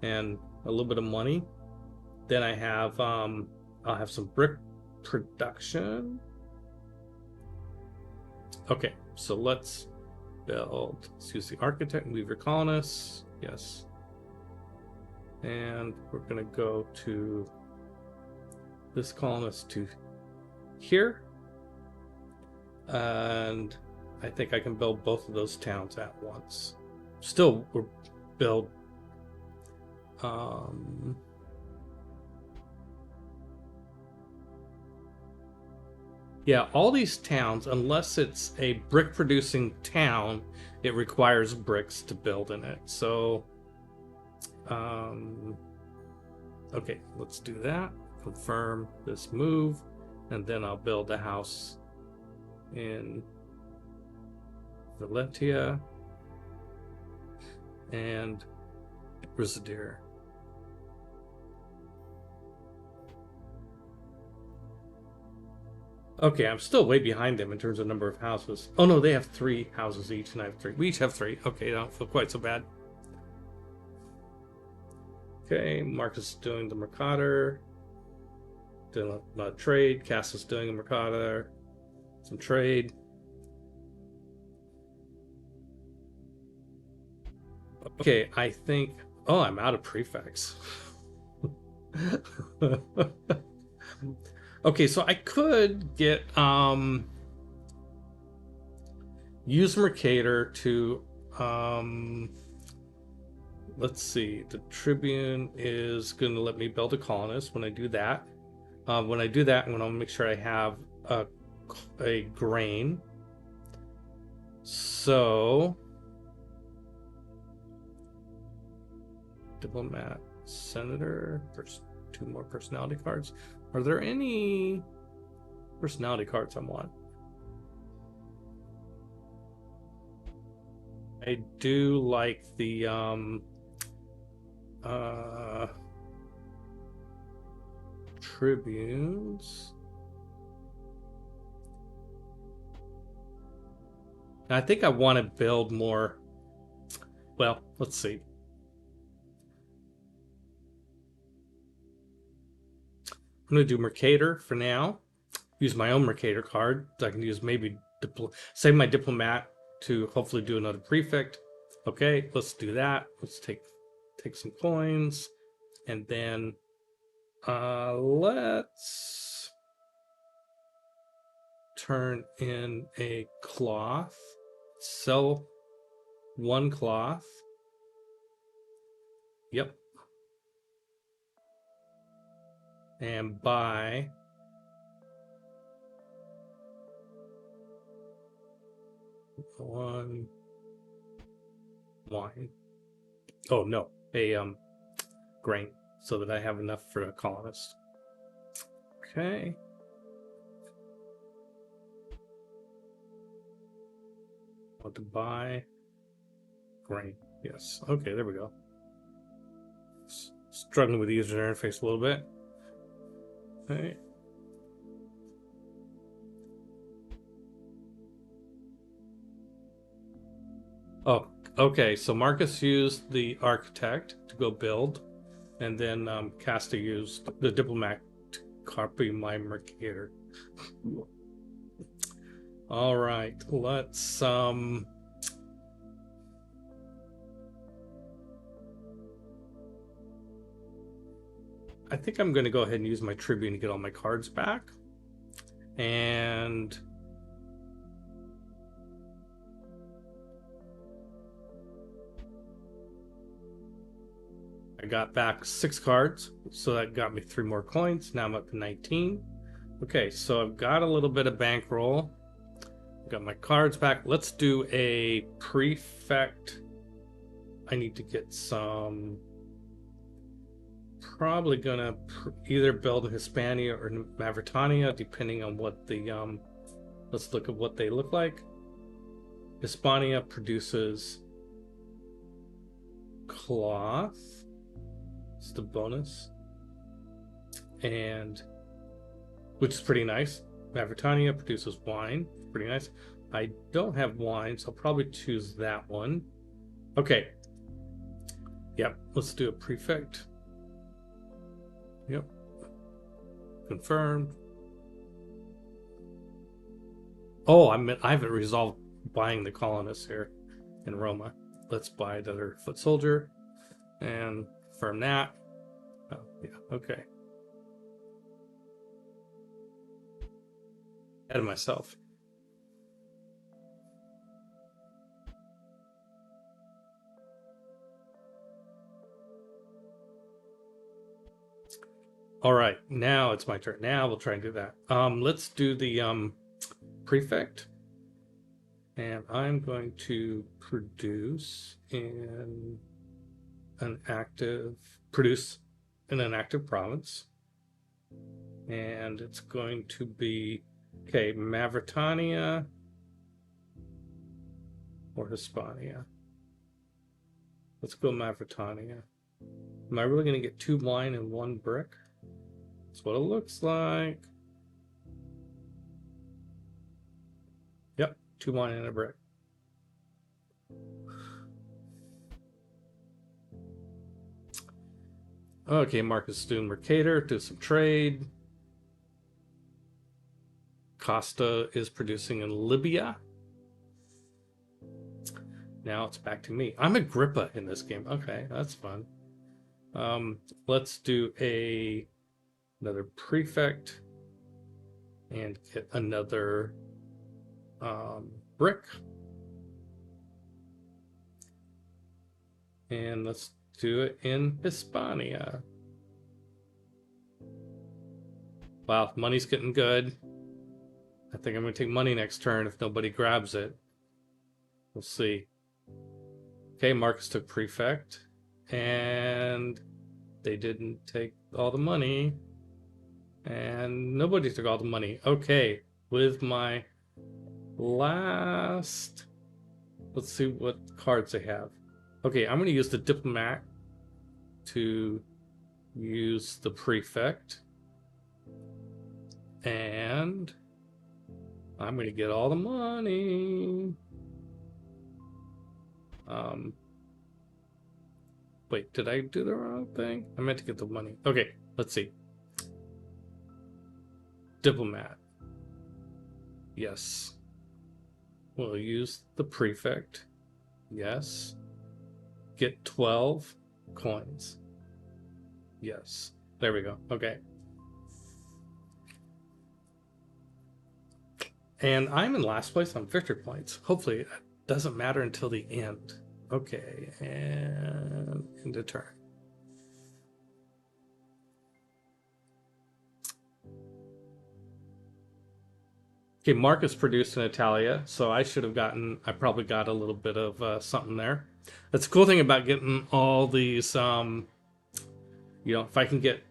S2: and a little bit of money. Then I have I'll have some brick production. Okay, so let's build. Let's use the architect and weaver colonists. Yes. And we're going to go to this colonist to here. And I think I can build both of those towns at once. Still, we'll build. Yeah, all these towns, unless it's a brick producing town, it requires bricks to build in it. So, okay, let's do that. Confirm this move, and then I'll build a house in Valentia and Residir. Okay, I'm still way behind them in terms of number of houses. Oh no, they have 3 houses each, and I have 3. We each have 3. Okay, I don't feel quite so bad. Okay, Marcus is doing the Mercator. Doing a trade. Cass is doing a Mercator. Some trade. Okay, I think... Oh, I'm out of prefects. Okay, so I could get use Mercator to let's see, the Tribune is going to let me build a colonist when I do that. When I do that, I'm going to make sure I have a grain. So diplomat, senator. There's 2 more personality cards. Are there any personality cards I want? I do like the tribunes. I think I want to build more. Well, let's see. I'm going to do Mercator for now. Use my own Mercator card. So I can use maybe save my diplomat to hopefully do another prefect. Okay, let's do that. Let's take some coins, and then let's turn in a cloth. Sell 1 cloth. Yep. And buy 1 wine. Oh no, a grain, so that I have enough for a colonist. Okay. Want to buy grain. Yes. Okay, there we go. Struggling with the user interface a little bit. Okay. Oh, okay. So Marcus used the architect to go build, and then Casta used the diplomat to copy my Mercator. All right, let's I think I'm going to go ahead and use my Tribune to get all my cards back. And I got back 6 cards, so that got me 3 more coins. Now I'm up to 19. Okay, so I've got a little bit of bankroll. Got my cards back. Let's do a prefect. I need to get some... Probably gonna either build Hispania or Mauritania, depending on what the let's look at what they look like. Hispania produces cloth. It's the bonus, and which is pretty nice. Mauritania produces wine, pretty nice. I don't have wine, so I'll probably choose that one. Okay. Yep, let's do a prefect. Yep. Confirmed. Oh, I haven't resolved buying the colonists here in Roma. Let's buy another foot soldier and confirm that. Oh, yeah, okay. Ahead of myself. All right, now it's my turn. Now we'll try and do that. Let's do the prefect. And I'm going to produce in produce in an active province. And it's going to be, okay, Mauritania or Hispania. Let's go Mauritania. Am I really going to get 2 wine and 1 brick? That's what it looks like. Yep, 2 wine and a brick. Okay, Marcus doing Mercator, do some trade. Costa is producing in Libya. Now it's back to me. I'm Agrippa in this game. Okay, that's fun. Let's do another prefect and get another brick. And let's do it in Hispania. Wow, money's getting good. I think I'm going to take money next turn if nobody grabs it. We'll see. Okay, Marcus took prefect. And they didn't take all the money. And nobody took all the money. Okay, with my last... Let's see what cards they have. Okay, I'm going to use the diplomat to use the prefect. And I'm going to get all the money. Wait, did I do the wrong thing? I meant to get the money. Okay, let's see. Diplomat. Yes. We'll use the prefect. Yes. Get 12 coins. Yes. There we go. Okay. And I'm in last place on victory points. Hopefully it doesn't matter until the end. Okay, and end of turn. Okay, Marcus produced in Italia, so I probably got a little bit of something there. That's the cool thing about getting all these, if I can get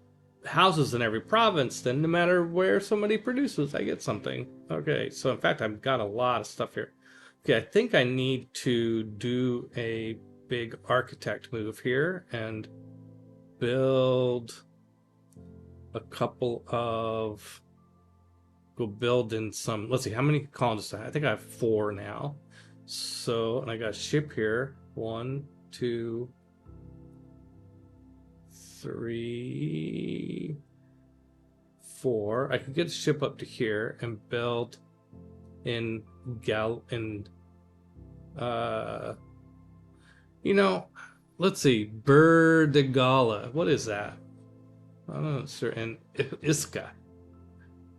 S2: houses in every province, then no matter where somebody produces, I get something. Okay, so in fact, I've got a lot of stuff here. Okay, I think I need to do a big architect move here and build a couple of... Go build in some... Let's see, how many colonists do I have? I think I have 4 now. So, and I got a ship here. 1, 2, 3, 4. I could get a ship up to here and build in let's see, Berdegala. What is that? I don't know, sir. And Iska.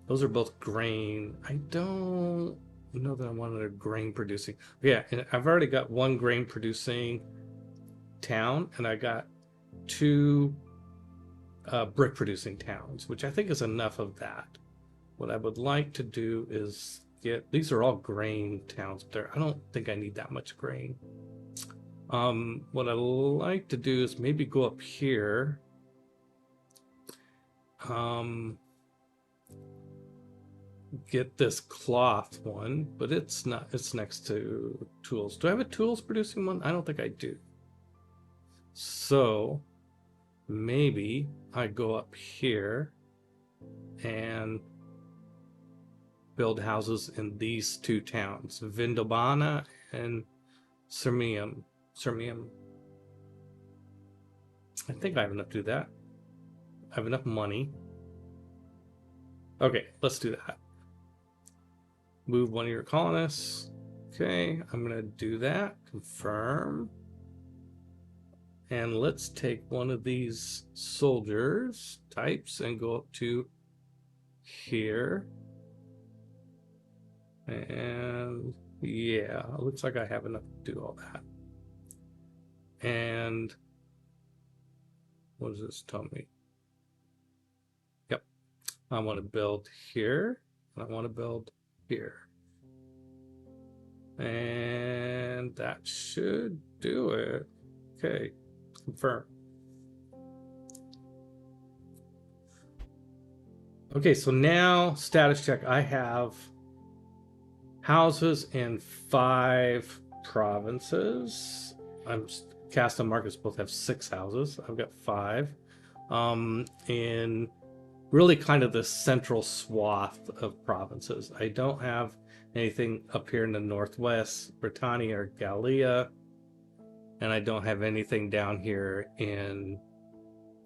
S2: Those are both grain. I don't know that I wanted a grain producing. Yeah, and I've already got 1 grain producing town, and I got 2 brick producing towns, which I think is enough of that. What I would like to do is these are all grain towns there. I don't think I need that much grain. What I'd like to do is maybe go up here. Get this cloth one, but it's next to tools. Do I have a tools producing one? I don't think I do. So maybe I go up here and build houses in these 2 towns, Vindobana and Sirmium. I think I have enough to do that. I have enough money. Okay, let's do that. Move 1 of your colonists. Okay, I'm going to do that. Confirm. And let's take one of these soldiers types and go up to here. And yeah, it looks like I have enough to do all that. And what does this tell me? I want to build here, and I want to build here. And that should do it. Okay, confirm. Okay, so now status check. I have houses in 5 provinces. I'm Cast and Marcus both have 6 houses. I've got 5. In really kind of the central swath of provinces. I don't have anything up here in the northwest, Britannia or Gallia, and I don't have anything down here in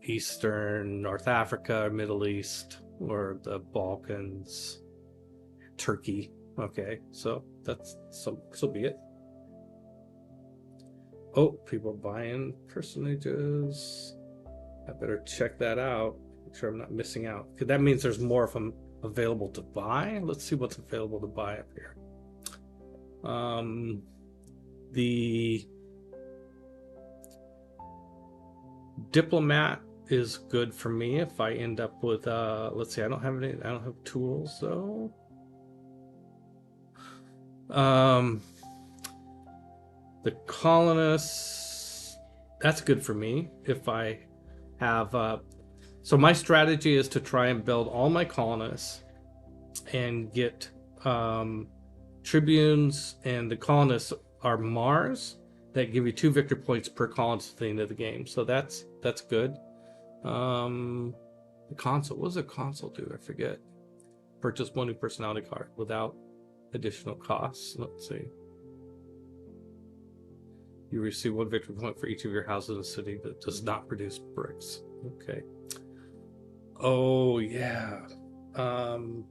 S2: Eastern North Africa, Middle East, or the Balkans, Turkey. Okay, so that's so be it. Oh, people buying personages. I better check that out. Make sure I'm not missing out. Because that means there's more of them available to buy. Let's see what's available to buy up here. The diplomat is good for me if I end up with let's see, I don't have tools though. The colonists, that's good for me if I have so my strategy is to try and build all my colonists and get tribunes, and the colonists are Mars that give you 2 victory points per colonist at the end of the game. So that's good. The console, what does a console do? I forget. Purchase 1 new personality card without additional costs. Let's see. You receive 1 victory point for each of your houses in the city that does not produce bricks. Okay. Oh yeah. Okay.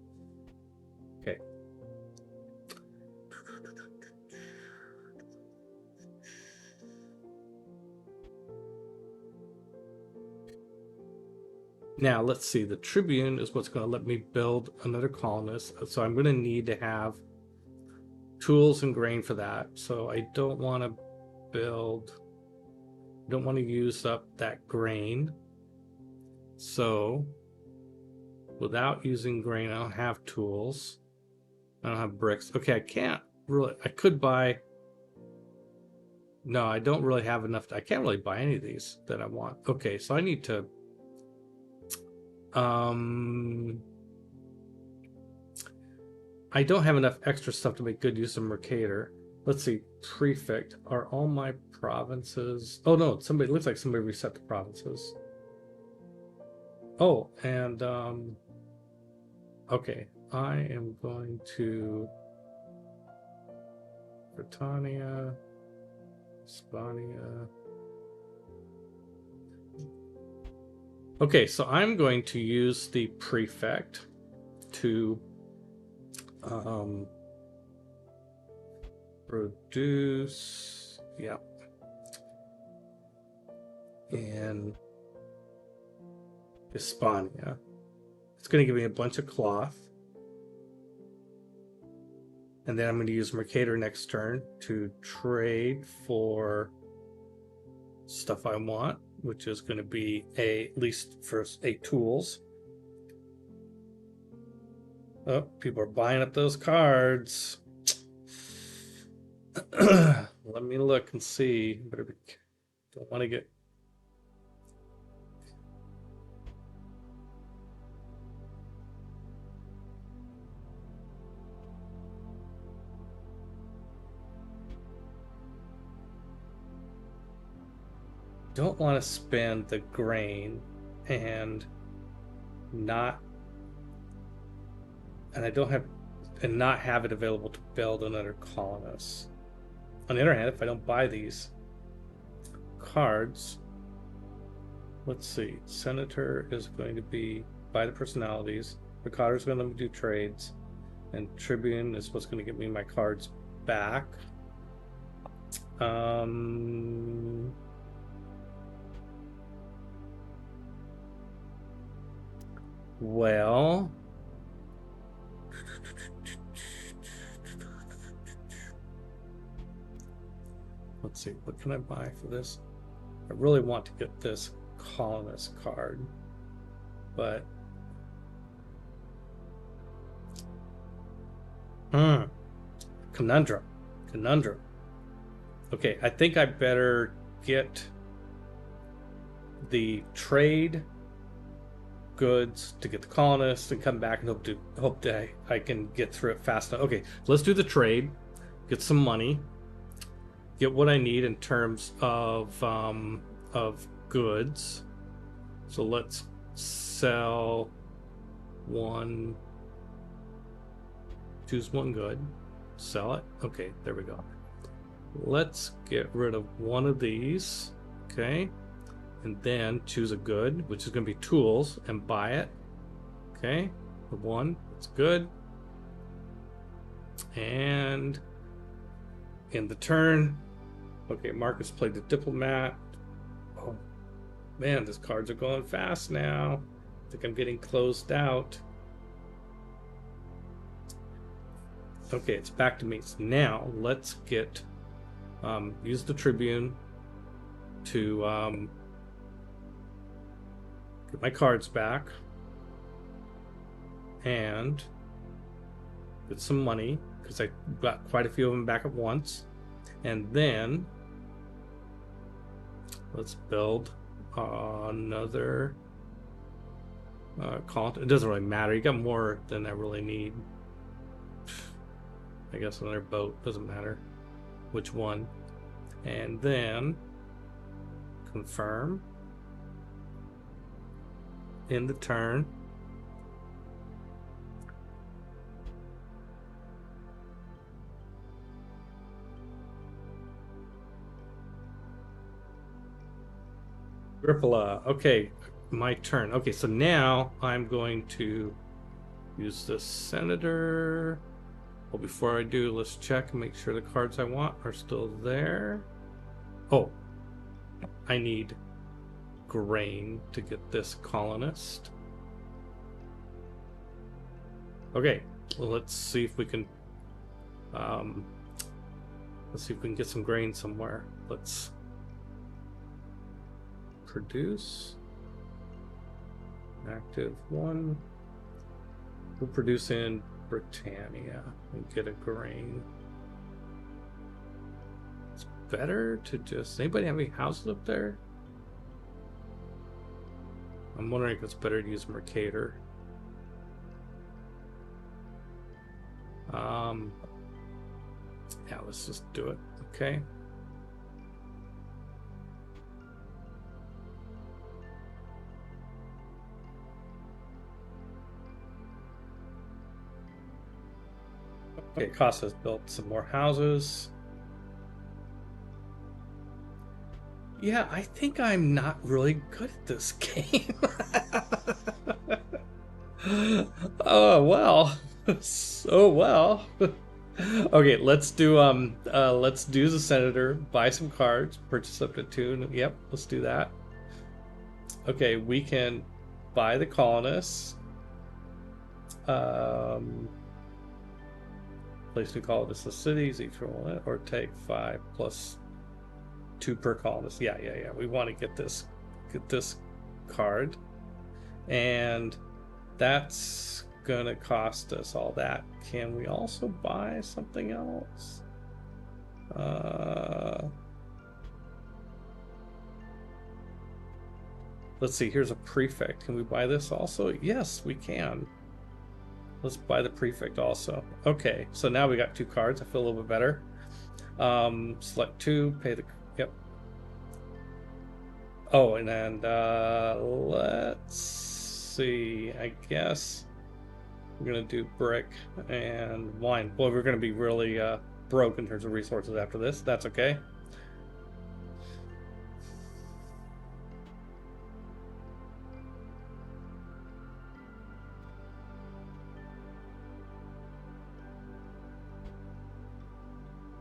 S2: Now let's see. The Tribune is what's going to let me build another colonist. So I'm going to need to have tools and grain for that. So I don't want to use up that grain. So without using grain, I don't have tools. I don't have bricks. Okay, I could buy. No, I don't really have enough. I can't really buy any of these that I want. Okay, so I need to. I don't have enough extra stuff to make good use of Mercator. Let's see. Prefect. Are all my provinces? Oh no, it looks like somebody reset the provinces. Oh, and okay, I am going to Britannia, Hispania. Okay, so I'm going to use the prefect to produce, yeah, in Hispania. It's going to give me a bunch of cloth. And then I'm going to use Mercator next turn to trade for stuff I want, which is going to be at least for 8 tools. Oh, people are buying up those cards. Let me look and see. Don't want to get. Don't want to spend the grain and not have it available to build another colonist. On the other hand, if I don't buy these cards, let's see. Senator is going to buy the personalities. Ricardo is going to do trades, and Tribune is what's going to get me my cards back. Well, let's see, what can I buy for this? I really want to get this colonist card, but Hmm. Conundrum. Conundrum. Okay, I think I better get the trade goods to get the colonists and come back and hope that I can get through it fast enough. Okay, let's do the trade, get some money, get what I need in terms of goods. So let's sell one, choose one good, sell it. Okay, there we go. Let's get rid of one of these. Okay, and then choose a good, which is going to be tools, and buy it. Okay, the one, it's good. And in the turn, okay, Marcus played the diplomat. Oh man, these cards are going fast now. I think I'm getting closed out. Okay, it's back to me. So now let's get use the Tribune to get my cards back and get some money because I got quite a few of them back at once. And then let's build another colony. It doesn't really matter. You got more than I really need. I guess another boat, doesn't matter which one. And then confirm in the turn. Gripola. Okay, my turn. Okay, so now I'm going to use the senator. Well, before I do, let's check and make sure the cards I want are still there. Oh, I need grain to get this colonist. Okay, well, let's see if we can get some grain somewhere. Let's produce active one. We'll produce in Britannia and get a grain. It's better to just, anybody have any houses up there? I'm wondering if it's better to use Mercator. Yeah, let's just do it. Okay. Okay, Costa has built some more houses. Yeah, I think I'm not really good at this game. Oh well. So well. Okay, let's do the senator, buy some cards, purchase up to 2. Yep, let's do that. Okay, we can buy the colonists. Place new colonists in the cities, each one, or take 5 + 2 per colonist. Yeah. We want to get this card, and that's gonna cost us all that. Can we also buy something else? Let's see. Here's a prefect. Can we buy this also? Yes, we can. Let's buy the prefect also. Okay, so now we got 2 cards. I feel a little bit better. Select 2, pay the, yep. Oh, and then let's see. I guess we're gonna do brick and wine. Well, we're gonna be really broke in terms of resources after this. That's okay.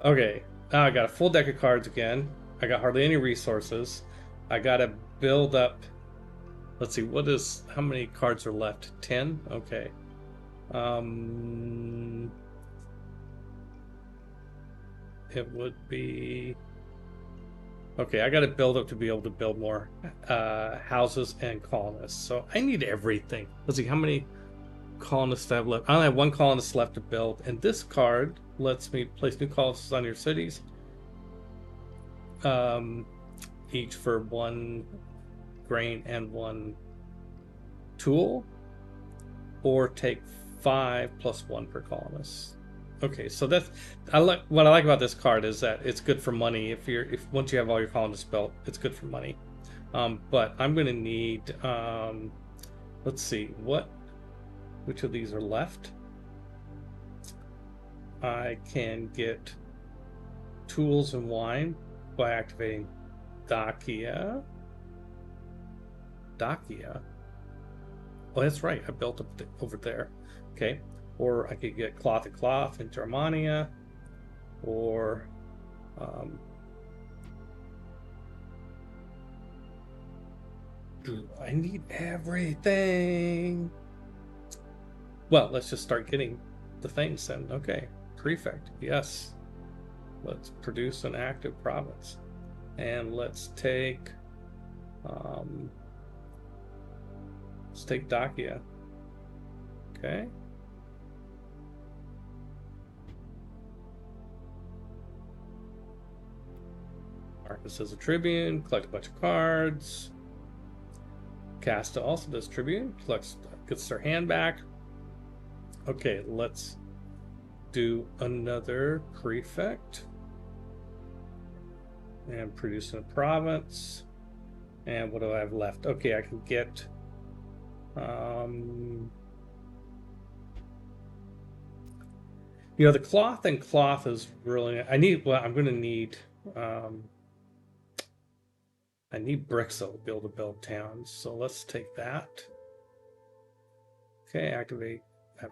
S2: Okay, now I got a full deck of cards again. I got hardly any resources. I gotta build up. Let's see, how many cards are left? 10? Okay. It would be, okay, I gotta build up to be able to build more houses and colonists. So I need everything. Let's see, how many colonists I have left. I only have one colonist left to build, and this card lets me place new colonists on your cities. Each for 1 grain and 1 tool, or take 5 plus 1 per colonist. Okay, so that's what I like about this card is that it's good for money. If once you have all your colonists built, it's good for money. But I'm gonna need let's see which of these are left. I can get tools and wine by activating Dacia. Oh, that's right. I built up over there. Okay. Or I could get cloth and cloth in Germania. Or I need everything. Well, let's just start getting the things then. Okay. Prefect. Yes. Let's produce an active province. And let's take Dacia. Okay. Marcus as a tribune, collect a bunch of cards. Casta also does tribune, gets their hand back. Okay, let's do another prefect. And produce a province. And what do I have left? Okay, I can get the cloth and cloth is really I'm gonna need I need bricks though to build towns. So let's take that. Okay, activate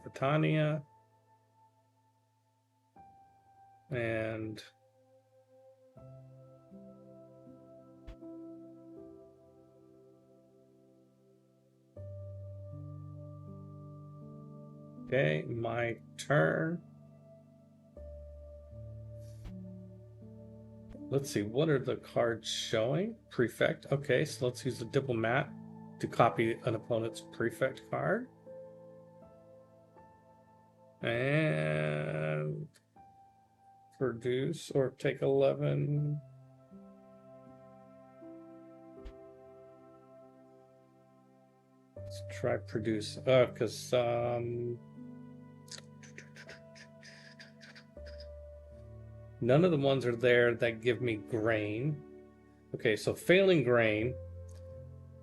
S2: Britannia. And okay, my turn. Let's see, what are the cards showing? Prefect. Okay, so let's use the diplomat to copy an opponent's prefect card. And produce or take 11. Let's try produce. Because none of the ones are there that give me grain. Okay, so failing grain,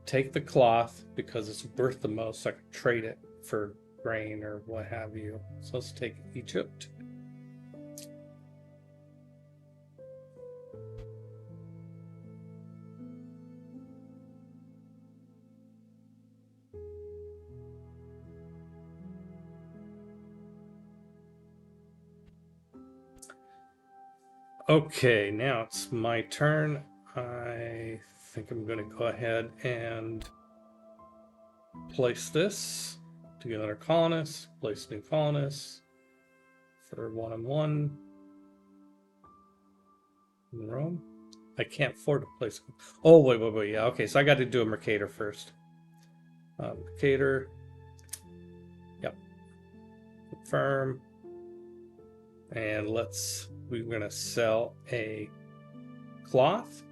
S2: take the cloth because it's worth the most. So I can trade it for grain or what have you. So let's take Egypt. Okay, now it's my turn. I think I'm going to go ahead and place this to get another colonist, place new colonists for 1-on-1 in Rome. I can't afford to place. Oh, wait. Yeah, okay, so I got to do a Mercator first. Mercator. Yep. Confirm. And we're going to sell a cloth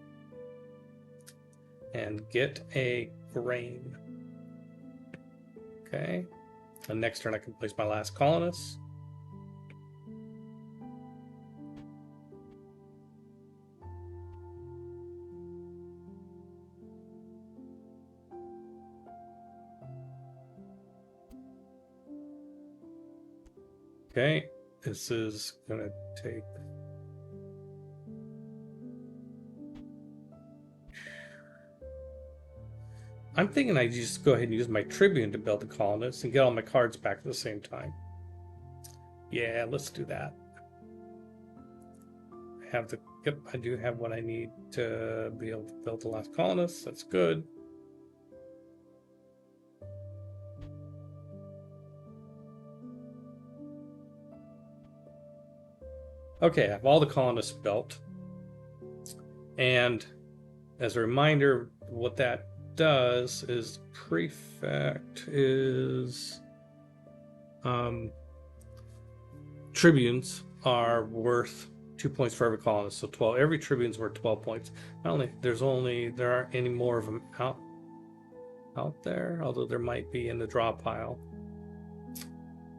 S2: and get a grain. Okay. And next turn I can place my last colonist. Okay. This is going to take... I'm thinking I just go ahead and use my Tribune to build the colonists and get all my cards back at the same time. Yeah, let's do that. I do have what I need to be able to build the last colonists. That's good. Okay, I have all the colonists built. And as a reminder, what that does is prefect is tribunes are worth 2 points for every colonist, so 12. Every tribune's worth 12 points. Not only there aren't any more of them out there, although there might be in the draw pile.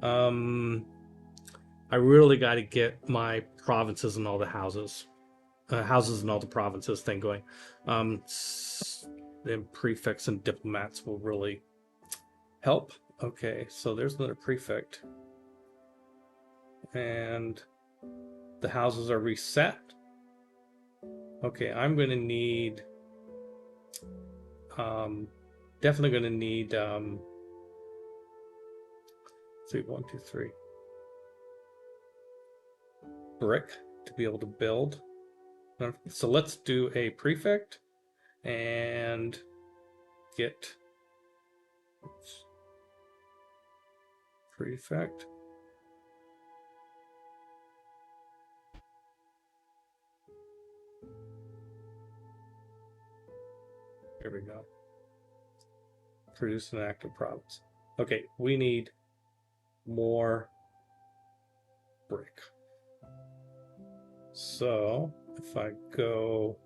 S2: I really got to get my provinces and all the houses in all the provinces thing going. Then prefects and diplomats will really help. Okay, so there's another prefect. And the houses are reset. Okay, I'm going to need... definitely going to need... let's see, 1, 2, 3. Brick to be able to build. So let's do a prefect and get... Oops. Prefect. Here we go. Produce an active province. Okay, we need more brick. So if I go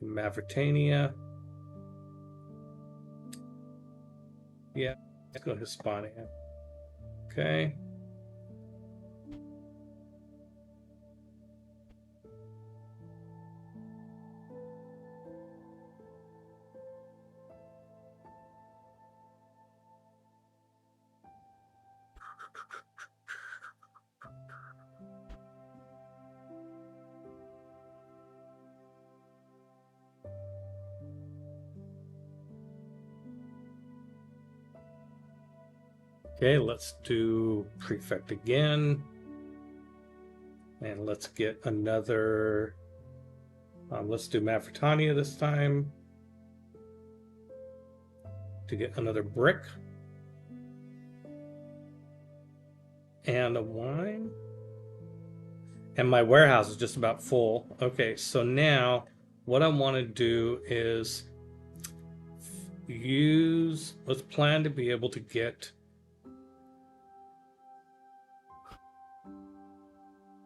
S2: Mauritania, yeah, let's go Hispania. Okay. Okay, let's do prefect again. And let's get another, let's do Mauritania this time to get another brick and a wine. And my warehouse is just about full. Okay, so now what I want to do is let's plan to be able to get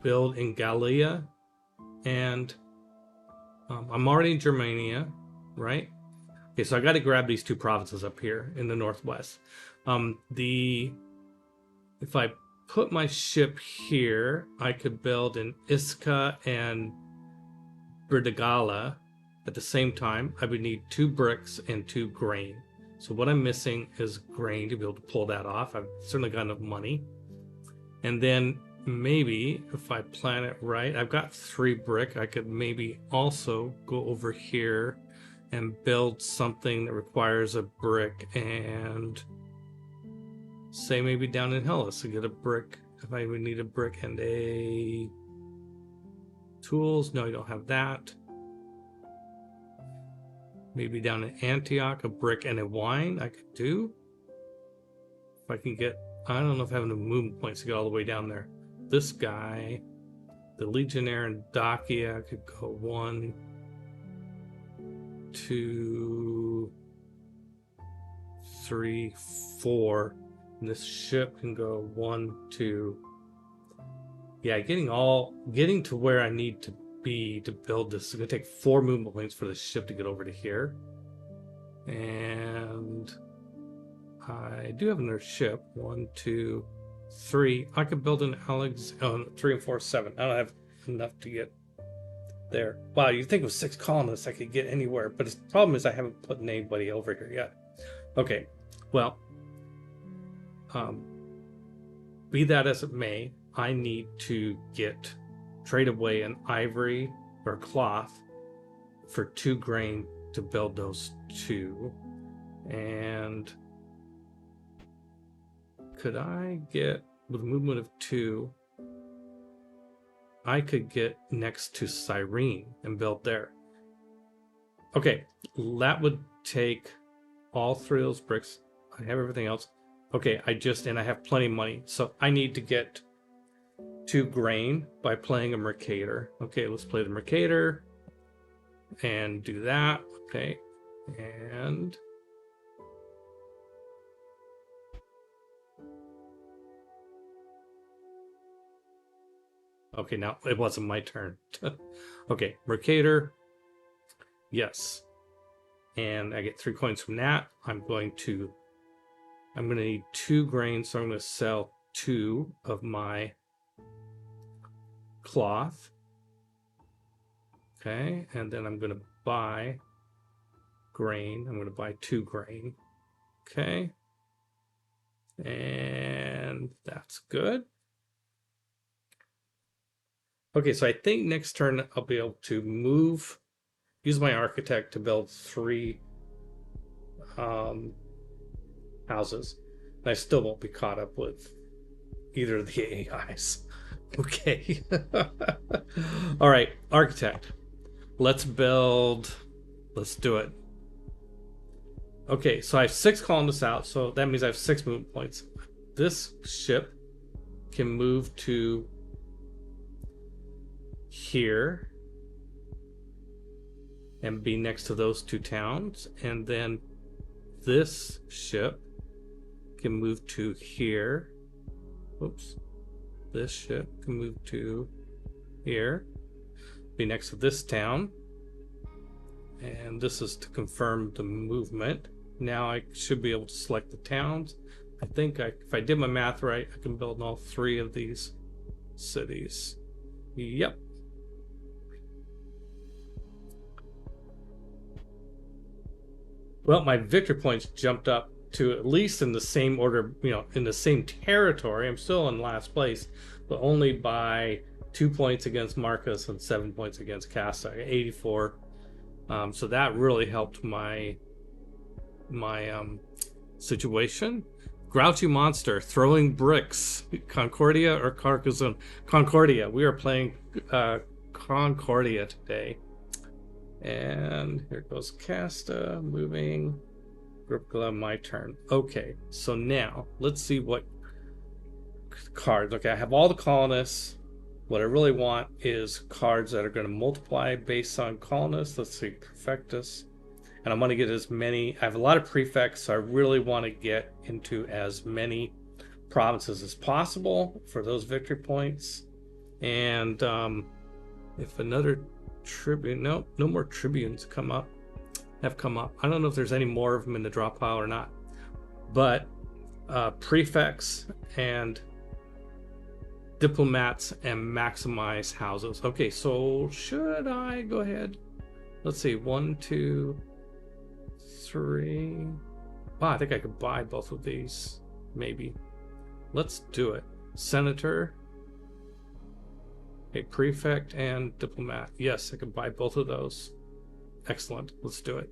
S2: build in Gallia, and I'm already in Germania, right? Okay, so I got to grab these 2 provinces up here in the northwest. If I put my ship here, I could build in Iska and Berdigala at the same time. I would need 2 bricks and 2 grain. So what I'm missing is grain to be able to pull that off. I've certainly got enough money. And then maybe if I plan it right, I've got 3 brick. I could maybe also go over here and build something that requires a brick, and say maybe down in Hellas to get a brick. If I would need a brick and a tools, no, you don't have that. Maybe down in Antioch, a brick and a wine I could do. If I can get, I don't know if I have enough movement points to get all the way down there. This guy, the Legionnaire in Dacia, could go 1, 2, 3, 4. And this ship can go 1, 2. Yeah, getting to where I need to be to build this is gonna take 4 movement points for the ship to get over to here. And I do have another ship. 1, 2, 3. I could build an 3 and 4, 7. I don't have enough to get there. Wow, you'd think with 6 colonists I could get anywhere, but the problem is I haven't put anybody over here yet. Okay, well, be that as it may, I need to trade away an ivory or cloth for 2 grain to build those 2. And could I get, with a movement of 2, I could get next to Cyrene and build there. Okay, that would take all 3 of those bricks. I have everything else. Okay, and I have plenty of money. So I need to get 2 grain by playing a Mercator. Okay, let's play the Mercator and do that. Okay, and Okay, now it wasn't my turn. Okay, Mercator. Yes. And I get 3 coins from that. I'm going to need 2 grain, so I'm going to sell 2 of my cloth. Okay, and then I'm going to buy grain. I'm going to buy 2 grain. Okay. And that's good. Okay, so I think next turn I'll be able to use my architect to build 3 houses. And I still won't be caught up with either of the AIs. Okay. All right, architect. Let's do it. Okay, so I have 6 colonists out, so that means I have 6 movement points. This ship can move to here and be next to those 2 towns, and then this ship can move to here. Oops. This ship can move to here, be next to this town, and this is to confirm the movement. Now I should be able to select the towns. I think if I did my math right, I can build all 3 of these cities. Yep. Well, my victory points jumped up to at least in the same order, in the same territory. I'm still in last place, but only by 2 points against Marcus and 7 points against Casta. 84. So that really helped my situation. Grouchy Monster throwing bricks. Concordia or Carcassonne? Concordia. We are playing Concordia today. And here goes Casta moving. Gripgla, my turn. Okay, so now let's see what cards. Okay, I have all the colonists. What I really want is cards that are going to multiply based on colonists. Let's see, Perfectus. And I'm going to get as many. I have a lot of prefects, so I really want to get into as many provinces as possible for those victory points. And if another tribune, no more tribunes have come up. I don't know if there's any more of them in the drop pile or not, but prefects and diplomats and maximize houses. Okay, so should I go ahead? Let's see, 1, 2, 3. Wow, I think I could buy both of these, maybe. Let's do it. Senator, a prefect, and diplomat. Yes, I could buy both of those. Excellent. Let's do it.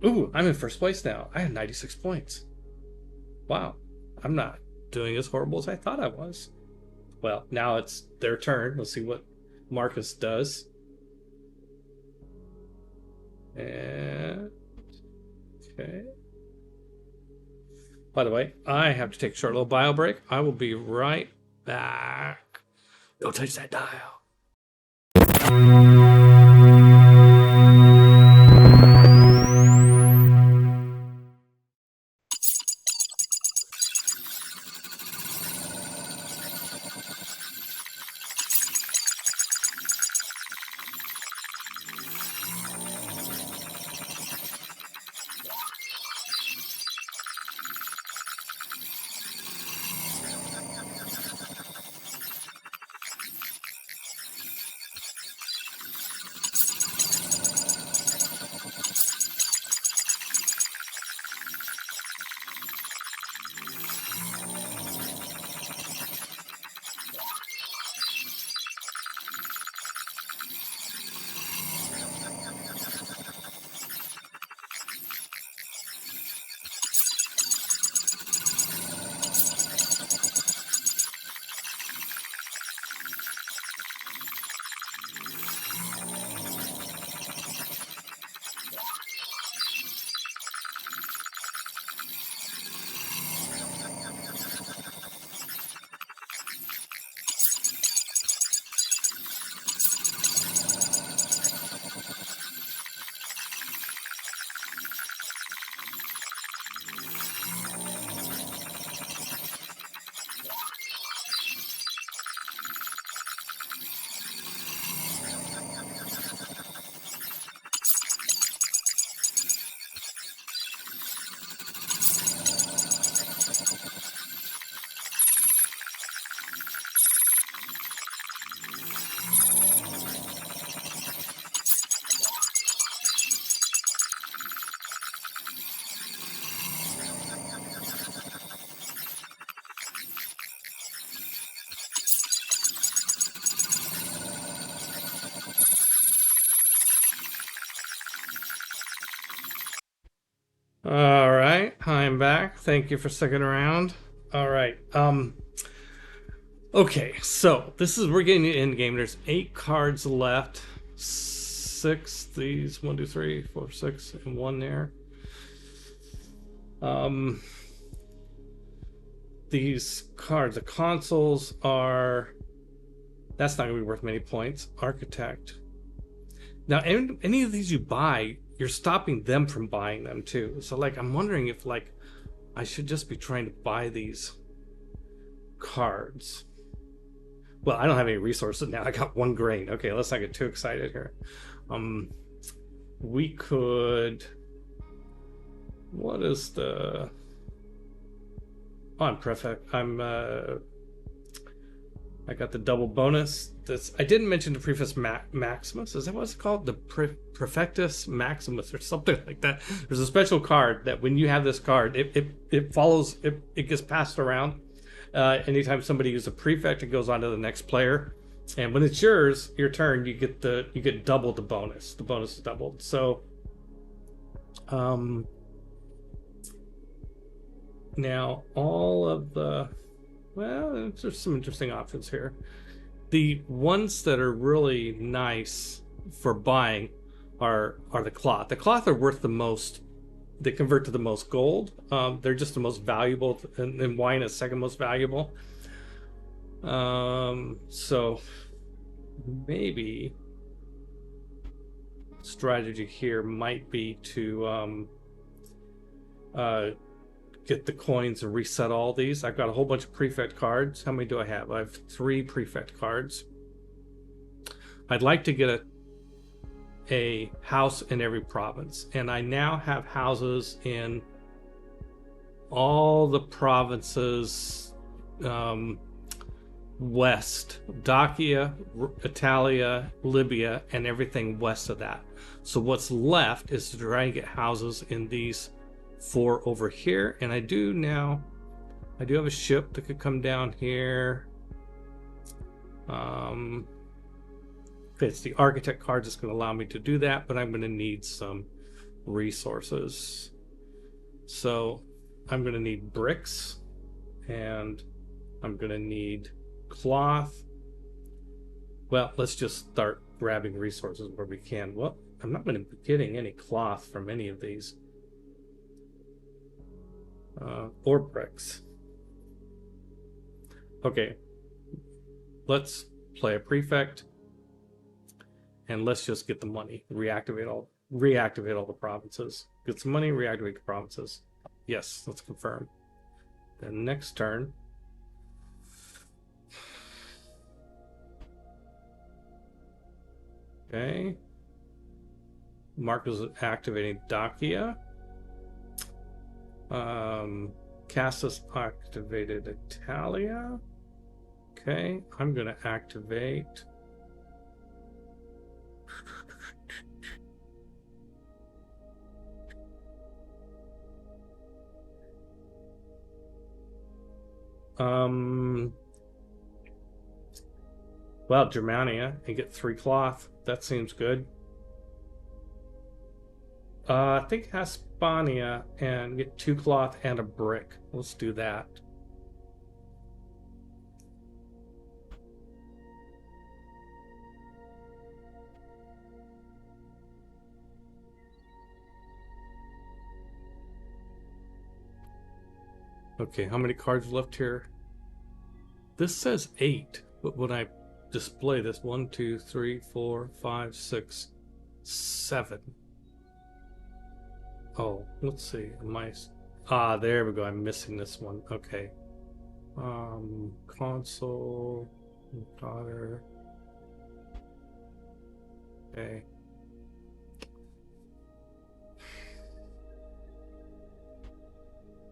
S2: Ooh, I'm in first place now. I have 96 points. Wow. I'm not doing as horrible as I thought I was. Well, now it's their turn. Let's see what Marcus does. And okay. By the way, I have to take a short little bio break. I will be right back. Don't touch that dial. All right, I'm back. Thank you for sticking around. All right. Okay, so this is we're getting to end game. There's 8 cards left. 6 these 1, 2, 3, 4, 6, and 1 there. These cards, the consoles are. That's not gonna be worth many points. Architect. Now, any of these you buy, you're stopping them from buying them too. So, like, I'm wondering if, like, I should just be trying to buy these cards. Well, I don't have any resources now. I got 1 grain. Okay, let's not get too excited here. We could. What is the? Oh, I'm prefect. I got the double bonus. This I didn't mention the Prefectus Maximus. Is that what it's called? The Prefectus Maximus or something like that. There's a special card that when you have this card, it follows. It gets passed around. Anytime somebody uses a prefect, it goes on to the next player. And when it's your turn, you get double the bonus. The bonus is doubled. So, now all of the there's some interesting options here. The ones that are really nice for buying are the cloth. The cloth are worth the most. They convert to the most gold. They're just the most valuable, and wine is second most valuable. So maybe strategy here might be to get the coins and reset all these. I've got a whole bunch of prefect cards. How many do I have? I have 3 prefect cards. I'd like to get a house in every province, and I now have houses in all the provinces west: Dacia, Italia, Libya, and everything west of that. So what's left is to try and get houses in these 4 over here. And I do have a ship that could come down here. It's the architect card that's going to allow me to do that, but I'm going to need some resources. So I'm going to need bricks, and I'm going to need cloth. Well, let's just start grabbing resources where we can. Well, I'm not going to be getting any cloth from any of these. Or bricks. Okay, let's play a prefect, and let's just get the money. Reactivate all the provinces. Get some money. Reactivate the provinces. Yes, let's confirm. Then next turn. Okay. Mark is activating Dacia. Cassis activated Italia. Okay, I'm gonna activate well, Germania, and get 3 cloth. That seems good. I think Hispania and get 2 cloth and a brick. Let's do that. Okay, how many cards left here? This says 8, but when I display this, 1, 2, 3, 4, 5, 6, 7. Oh, let's see. There we go. I'm missing this one. Okay. Console, daughter. Okay.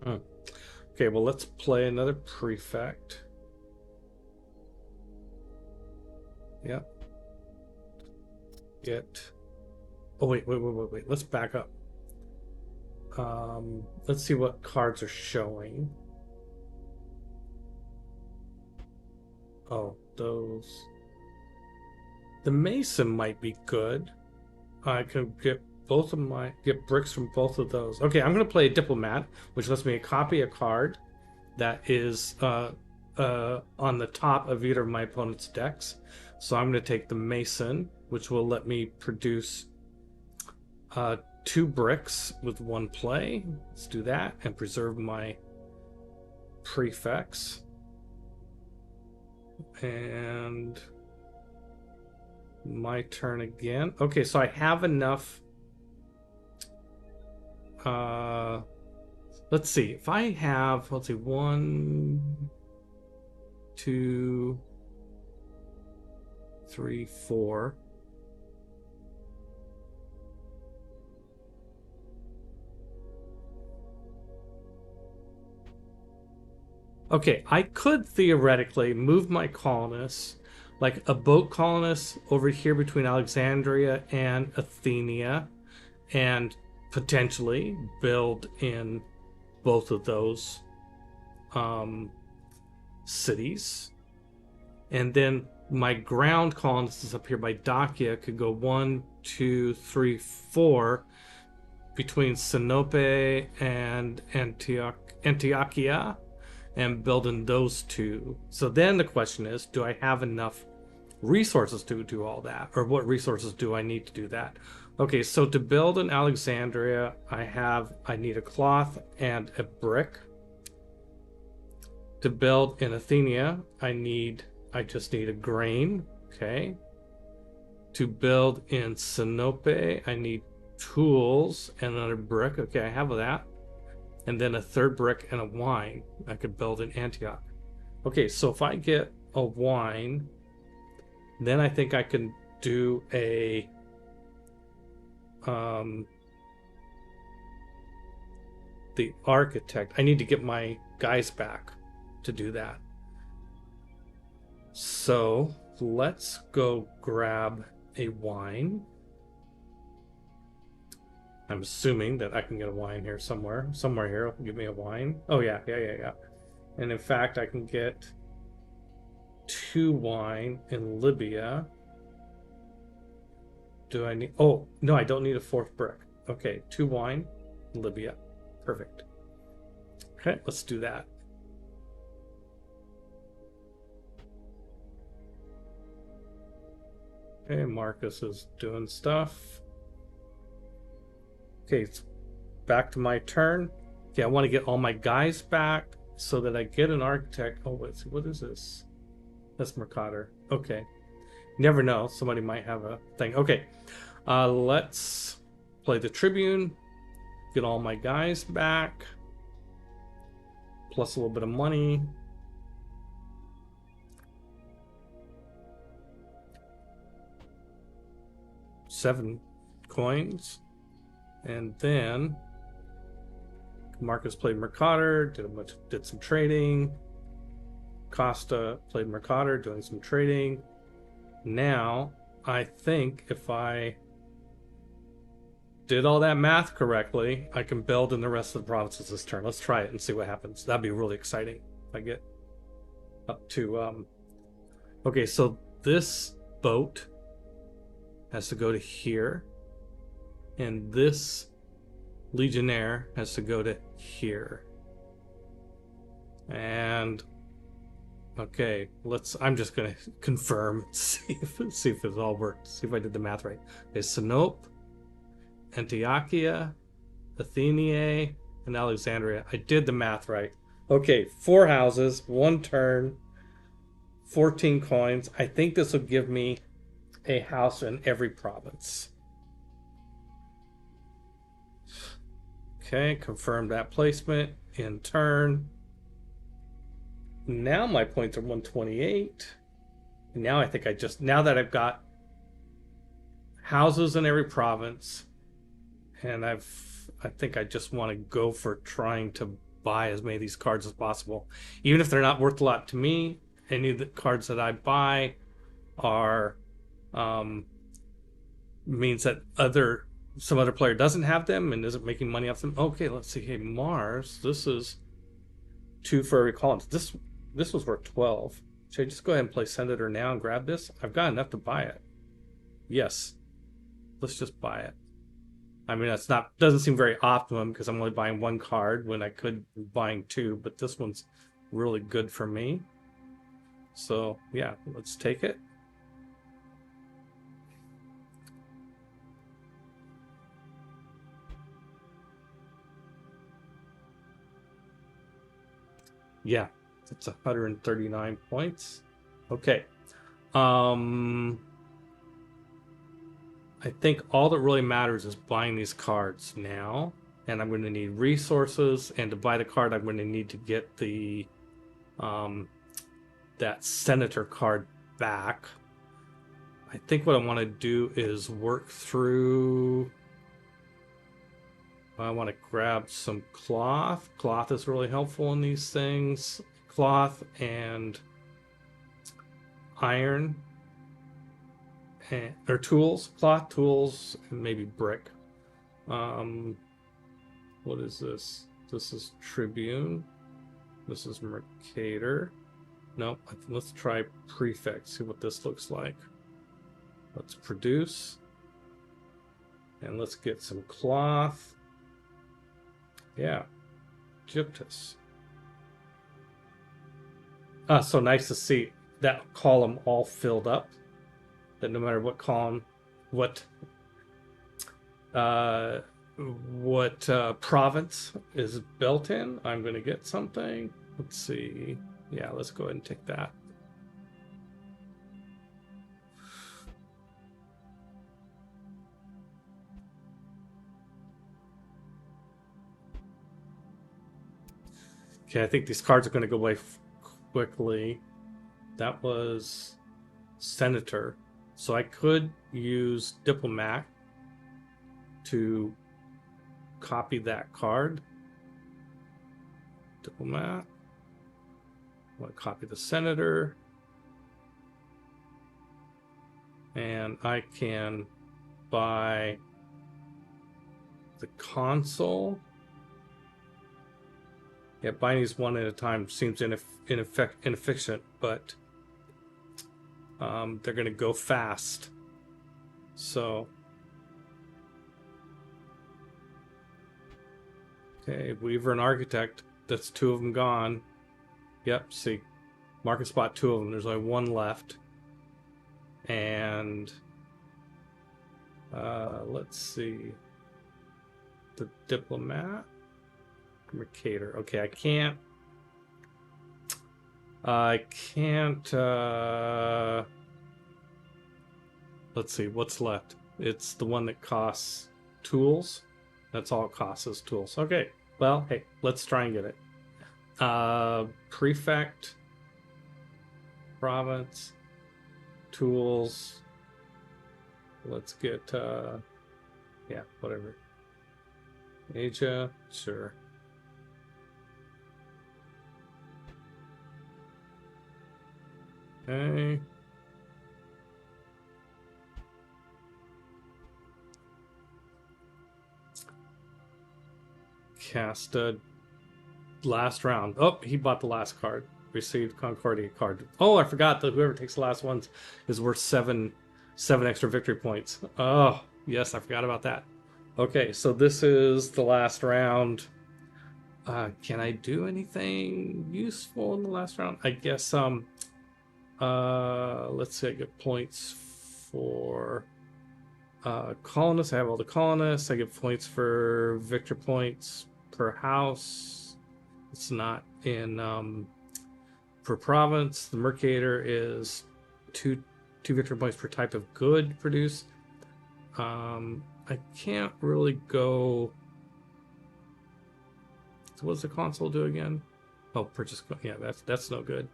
S2: Okay, well, let's play another prefect. Yep. Oh, wait. Let's back up. Let's see what cards are showing. Oh, those. The Mason might be good. I could get both of my get bricks from both of those. Okay, I'm gonna play a diplomat, which lets me copy a card that is on the top of either of my opponent's decks. So I'm gonna take the mason, which will let me produce 2 bricks with 1 play. Let's do that and preserve my prefix. And my turn again. Okay, so I have enough. Let's see. If I have, let's see, 1, 2, 3, 4. Okay, I could theoretically move my colonists, like a boat colonist over here between Alexandria and Athenia, and potentially build in both of those cities. And then my ground colonists up here by Dacia could go 1, 2, 3, 4 between Sinope and Antiochia, and building those 2. So then the question is, do I have enough resources to do all that? Or what resources do I need to do that? Okay, so to build in Alexandria, I need a cloth and a brick. To build in Athenia, I just need a grain, okay? To build in Sinope, I need tools and another brick. Okay, I have that. And then a 3rd brick and a wine I could build in Antioch. Okay, so if I get a wine, then I think I can do a the architect. I need to get my guys back to do that. So let's go grab a wine. I'm assuming that I can get a wine here somewhere. Somewhere here will give me a wine. Oh yeah. And in fact, I can get 2 wine in Libya. Do I need... Oh, no, I don't need a 4th brick. Okay, 2 wine in Libya. Perfect. Okay, let's do that. Okay, Marcus is doing stuff. Okay, it's back to my turn. Okay, I want to get all my guys back so that I get an architect. Oh, what is this? That's Mercator. Okay. Never know. Somebody might have a thing. Okay. Let's play the Tribune. Get all my guys back. Plus a little bit of money. Seven coins. And then Marcus played Mercator, did some trading. Costa played Mercator, doing some trading. Now, I think if I did all that math correctly, I can build in the rest of the provinces this turn. Let's try it and see what happens. That'd be really exciting if I get up to... Okay, so this boat has to go to here. And this Legionnaire has to go to here. And okay, I'm just gonna confirm, see if it all worked, see if I did the math right. Okay, Sinope, Antiochia, Atheniae, and Alexandria. I did the math right. Okay, 4 houses, 1 turn, 14 coins. I think this will give me a house in every province. Okay, confirm that placement in turn. Now my points are 128. Now I think now that I've got houses in every province, and I think I just want to go for trying to buy as many of these cards as possible. Even if they're not worth a lot to me, any of the cards that I buy are means that some other player doesn't have them and isn't making money off them. Okay, let's see. Hey, Mars, this is 2 for every column. This was worth 12. Should I just go ahead and play Senator now and grab this? I've got enough to buy it. Yes. Let's just buy it. I mean, that's not doesn't seem very optimum because I'm only buying one card when I could be buying two, but this one's really good for me. So yeah, let's take it. Yeah, it's 139 points. Okay. I think all that really matters is buying these cards now. And I'm going to need resources. And to buy the card, I'm going to need to get the that senator card back. I think what I want to do is work through. I want to grab some cloth. Cloth is really helpful in these things. Cloth and iron. Or tools. Cloth, tools, and maybe brick. What is this? This is Tribune. This is Mercator. Nope. Let's try Prefect. See what this looks like. Let's produce. And let's get some cloth. Yeah. Gyptus. Ah, so nice to see that column all filled up. That no matter what column, what province is built in, I'm going to get something. Let's see. Yeah, let's go ahead and take that. Okay, I think these cards are going to go away quickly. That was Senator. So I could use Diplomat to copy that card. Diplomat. I want to copy the Senator. And I can buy the Consul. Yeah, buying these one at a time seems inefficient, but they're going to go fast. So, okay, Weaver and Architect. That's two of them gone. Yep, see, market spot two of them. There's only one left. And let's see, the Diplomat, Mercator. Okay, I can't. Let's see, what's left? It's the one that costs tools. That's all it costs is tools. Okay, well, hey, let's try and get it. Prefect, province, tools. Let's get, yeah, whatever. Asia, sure. Okay. Cast a last round. Oh, he bought the last card. Received Concordia card. Oh, I forgot that whoever takes the last ones is worth seven extra victory points. Oh, yes, I forgot about that. Okay, so this is the last round. Can I do anything useful in the last round? I guess let's see, I get points for colonists. I have all the colonists. I get points for victory points per house. It's not in per province. The Mercator is two victory points per type of good produced. I can't really go. So what does the console do again? Oh, purchase. Yeah, that's no good.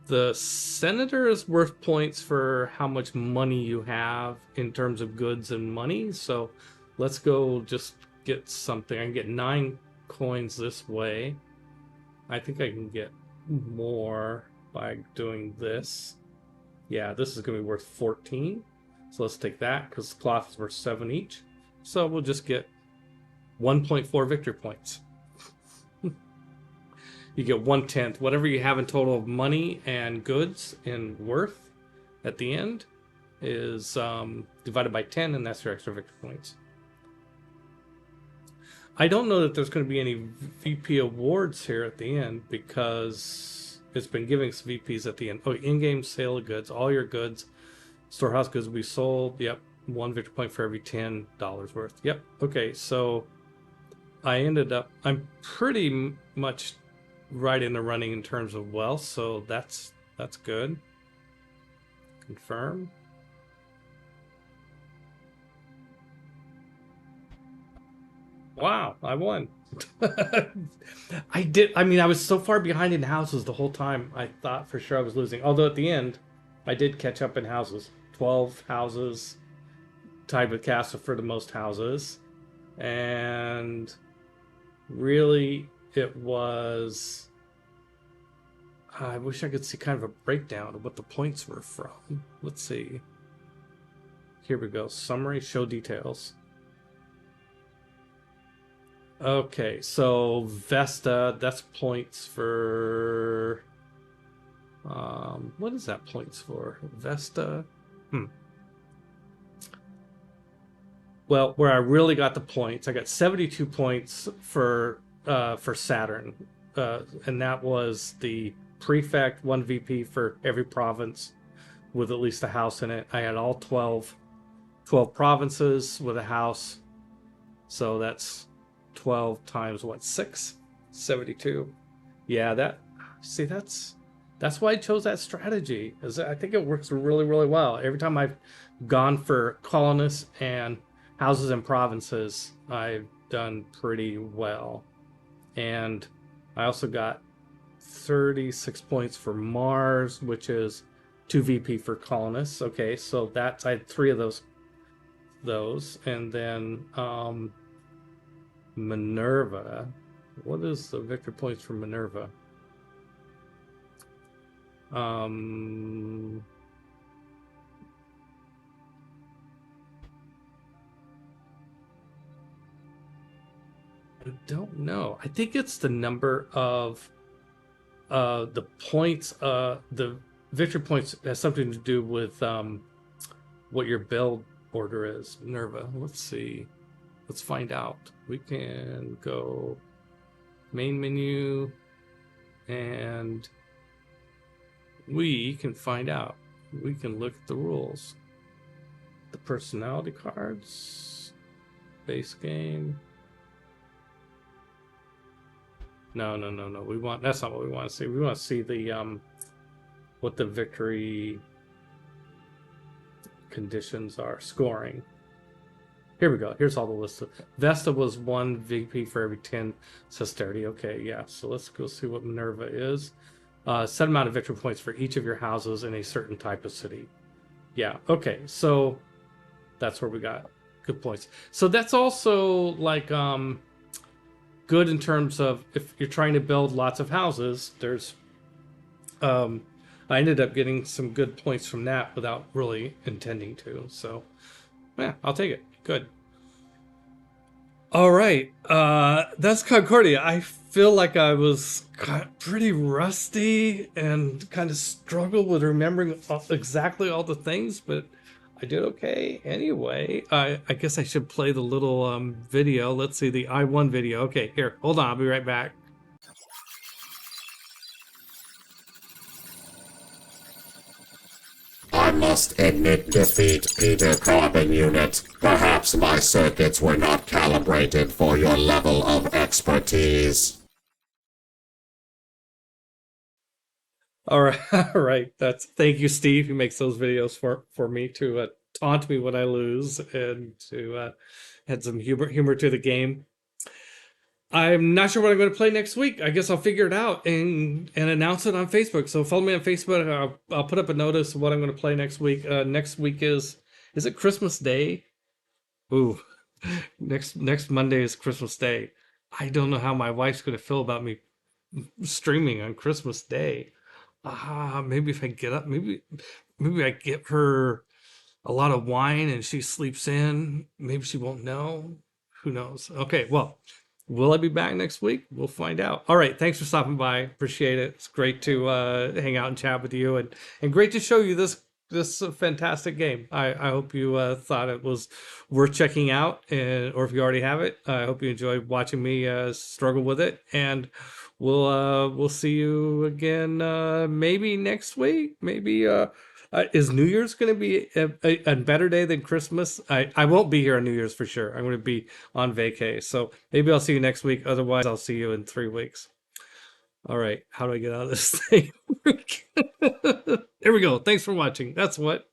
S2: The Senator is worth points for how much money you have in terms of goods and money. So let's go just get something. I can get 9 coins this way. I think I can get more by doing this. Yeah, this is going to be worth 14. So let's take that because cloth is worth 7 each. So we'll just get 1.4 victory points. You get 1/10. Whatever you have in total of money and goods and worth at the end, is divided by 10, and that's your extra victory points. I don't know that there's going to be any VP awards here at the end because it's been giving us VPs at the end. Oh, in-game sale of goods. All your goods, storehouse goods will be sold. Yep. 1 victory point for every $10 worth. Yep. Okay, so I'm pretty much right in the running in terms of wealth, so that's good. Confirm. Wow, I won. I mean, I was so far behind in houses the whole time. I thought for sure I was losing. Although at the end, I did catch up in houses. 12 houses, tied with Castle for the most houses. And really, it was... I wish I could see kind of a breakdown of what the points were from. Let's see. Here we go. Summary, show details. Okay, so Vesta, that's points for... what is that points for? Vesta? Well, where I really got the points, I got 72 points for Saturn. And that was the prefect, 1 VP for every province with at least a house in it. I had all 12 provinces with a house. So that's 12 times what, 6? 72. Yeah, that's why I chose that strategy. Is I think it works really, really well. Every time I've gone for colonists and houses and provinces, I've done pretty well. And I also got 36 points for Mars, which is 2 VP for colonists. Okay, so I had 3 of those. And then Minerva. What is the victory points for Minerva? I don't know. I think it's the number of the points. The victory points has something to do with what your build order is. Minerva. Let's see. Let's find out. We can go main menu and we can find out. We can look at the rules. The personality cards. Base game. No. That's not what we want to see. We want to see the what the victory conditions are. Scoring. Here we go. Here's all the list. Vesta was 1 VP for every 10 Sesterity. Okay, yeah. So let's go see what Minerva is. Set amount of victory points for each of your houses in a certain type of city. Yeah. Okay. So that's where we got good points. So that's also like good in terms of if you're trying to build lots of houses. There's I ended up getting some good points from that without really intending to. So yeah, I'll take it. Good. All right. That's Concordia. I feel like I was pretty rusty and kind of struggled with remembering exactly all the things, but I did okay. Anyway, I guess I should play the little video. Let's see, the I1 video. Okay, here. Hold on. I'll be right back.
S1: I must admit defeat, Peter Carbon Unit. Perhaps my circuits were not calibrated for your level of expertise.
S2: All right, all right. Thank you, Steve. He makes those videos for me to taunt me when I lose and to add some humor to the game. I'm not sure what I'm going to play next week. I guess I'll figure it out and announce it on Facebook. So follow me on Facebook. I'll put up a notice of what I'm going to play next week. Next week is it Christmas Day? Ooh, next Monday is Christmas Day. I don't know how my wife's going to feel about me streaming on Christmas Day. Maybe if I get up, maybe I get her a lot of wine and she sleeps in. Maybe she won't know. Who knows? Okay, well. Will I be back next week? We'll find out. All right. Thanks for stopping by. Appreciate it. It's great to hang out and chat with you and great to show you this this fantastic game. I hope you thought it was worth checking out, and or if you already have it, I hope you enjoyed watching me struggle with it. And we'll see you again maybe next week. Maybe is New Year's going to be a better day than Christmas? I won't be here on New Year's for sure. I'm going to be on vacay, so maybe I'll see you next week. Otherwise, I'll see you in 3 weeks. All right, how do I get out of this thing? There we go. Thanks for watching. That's what.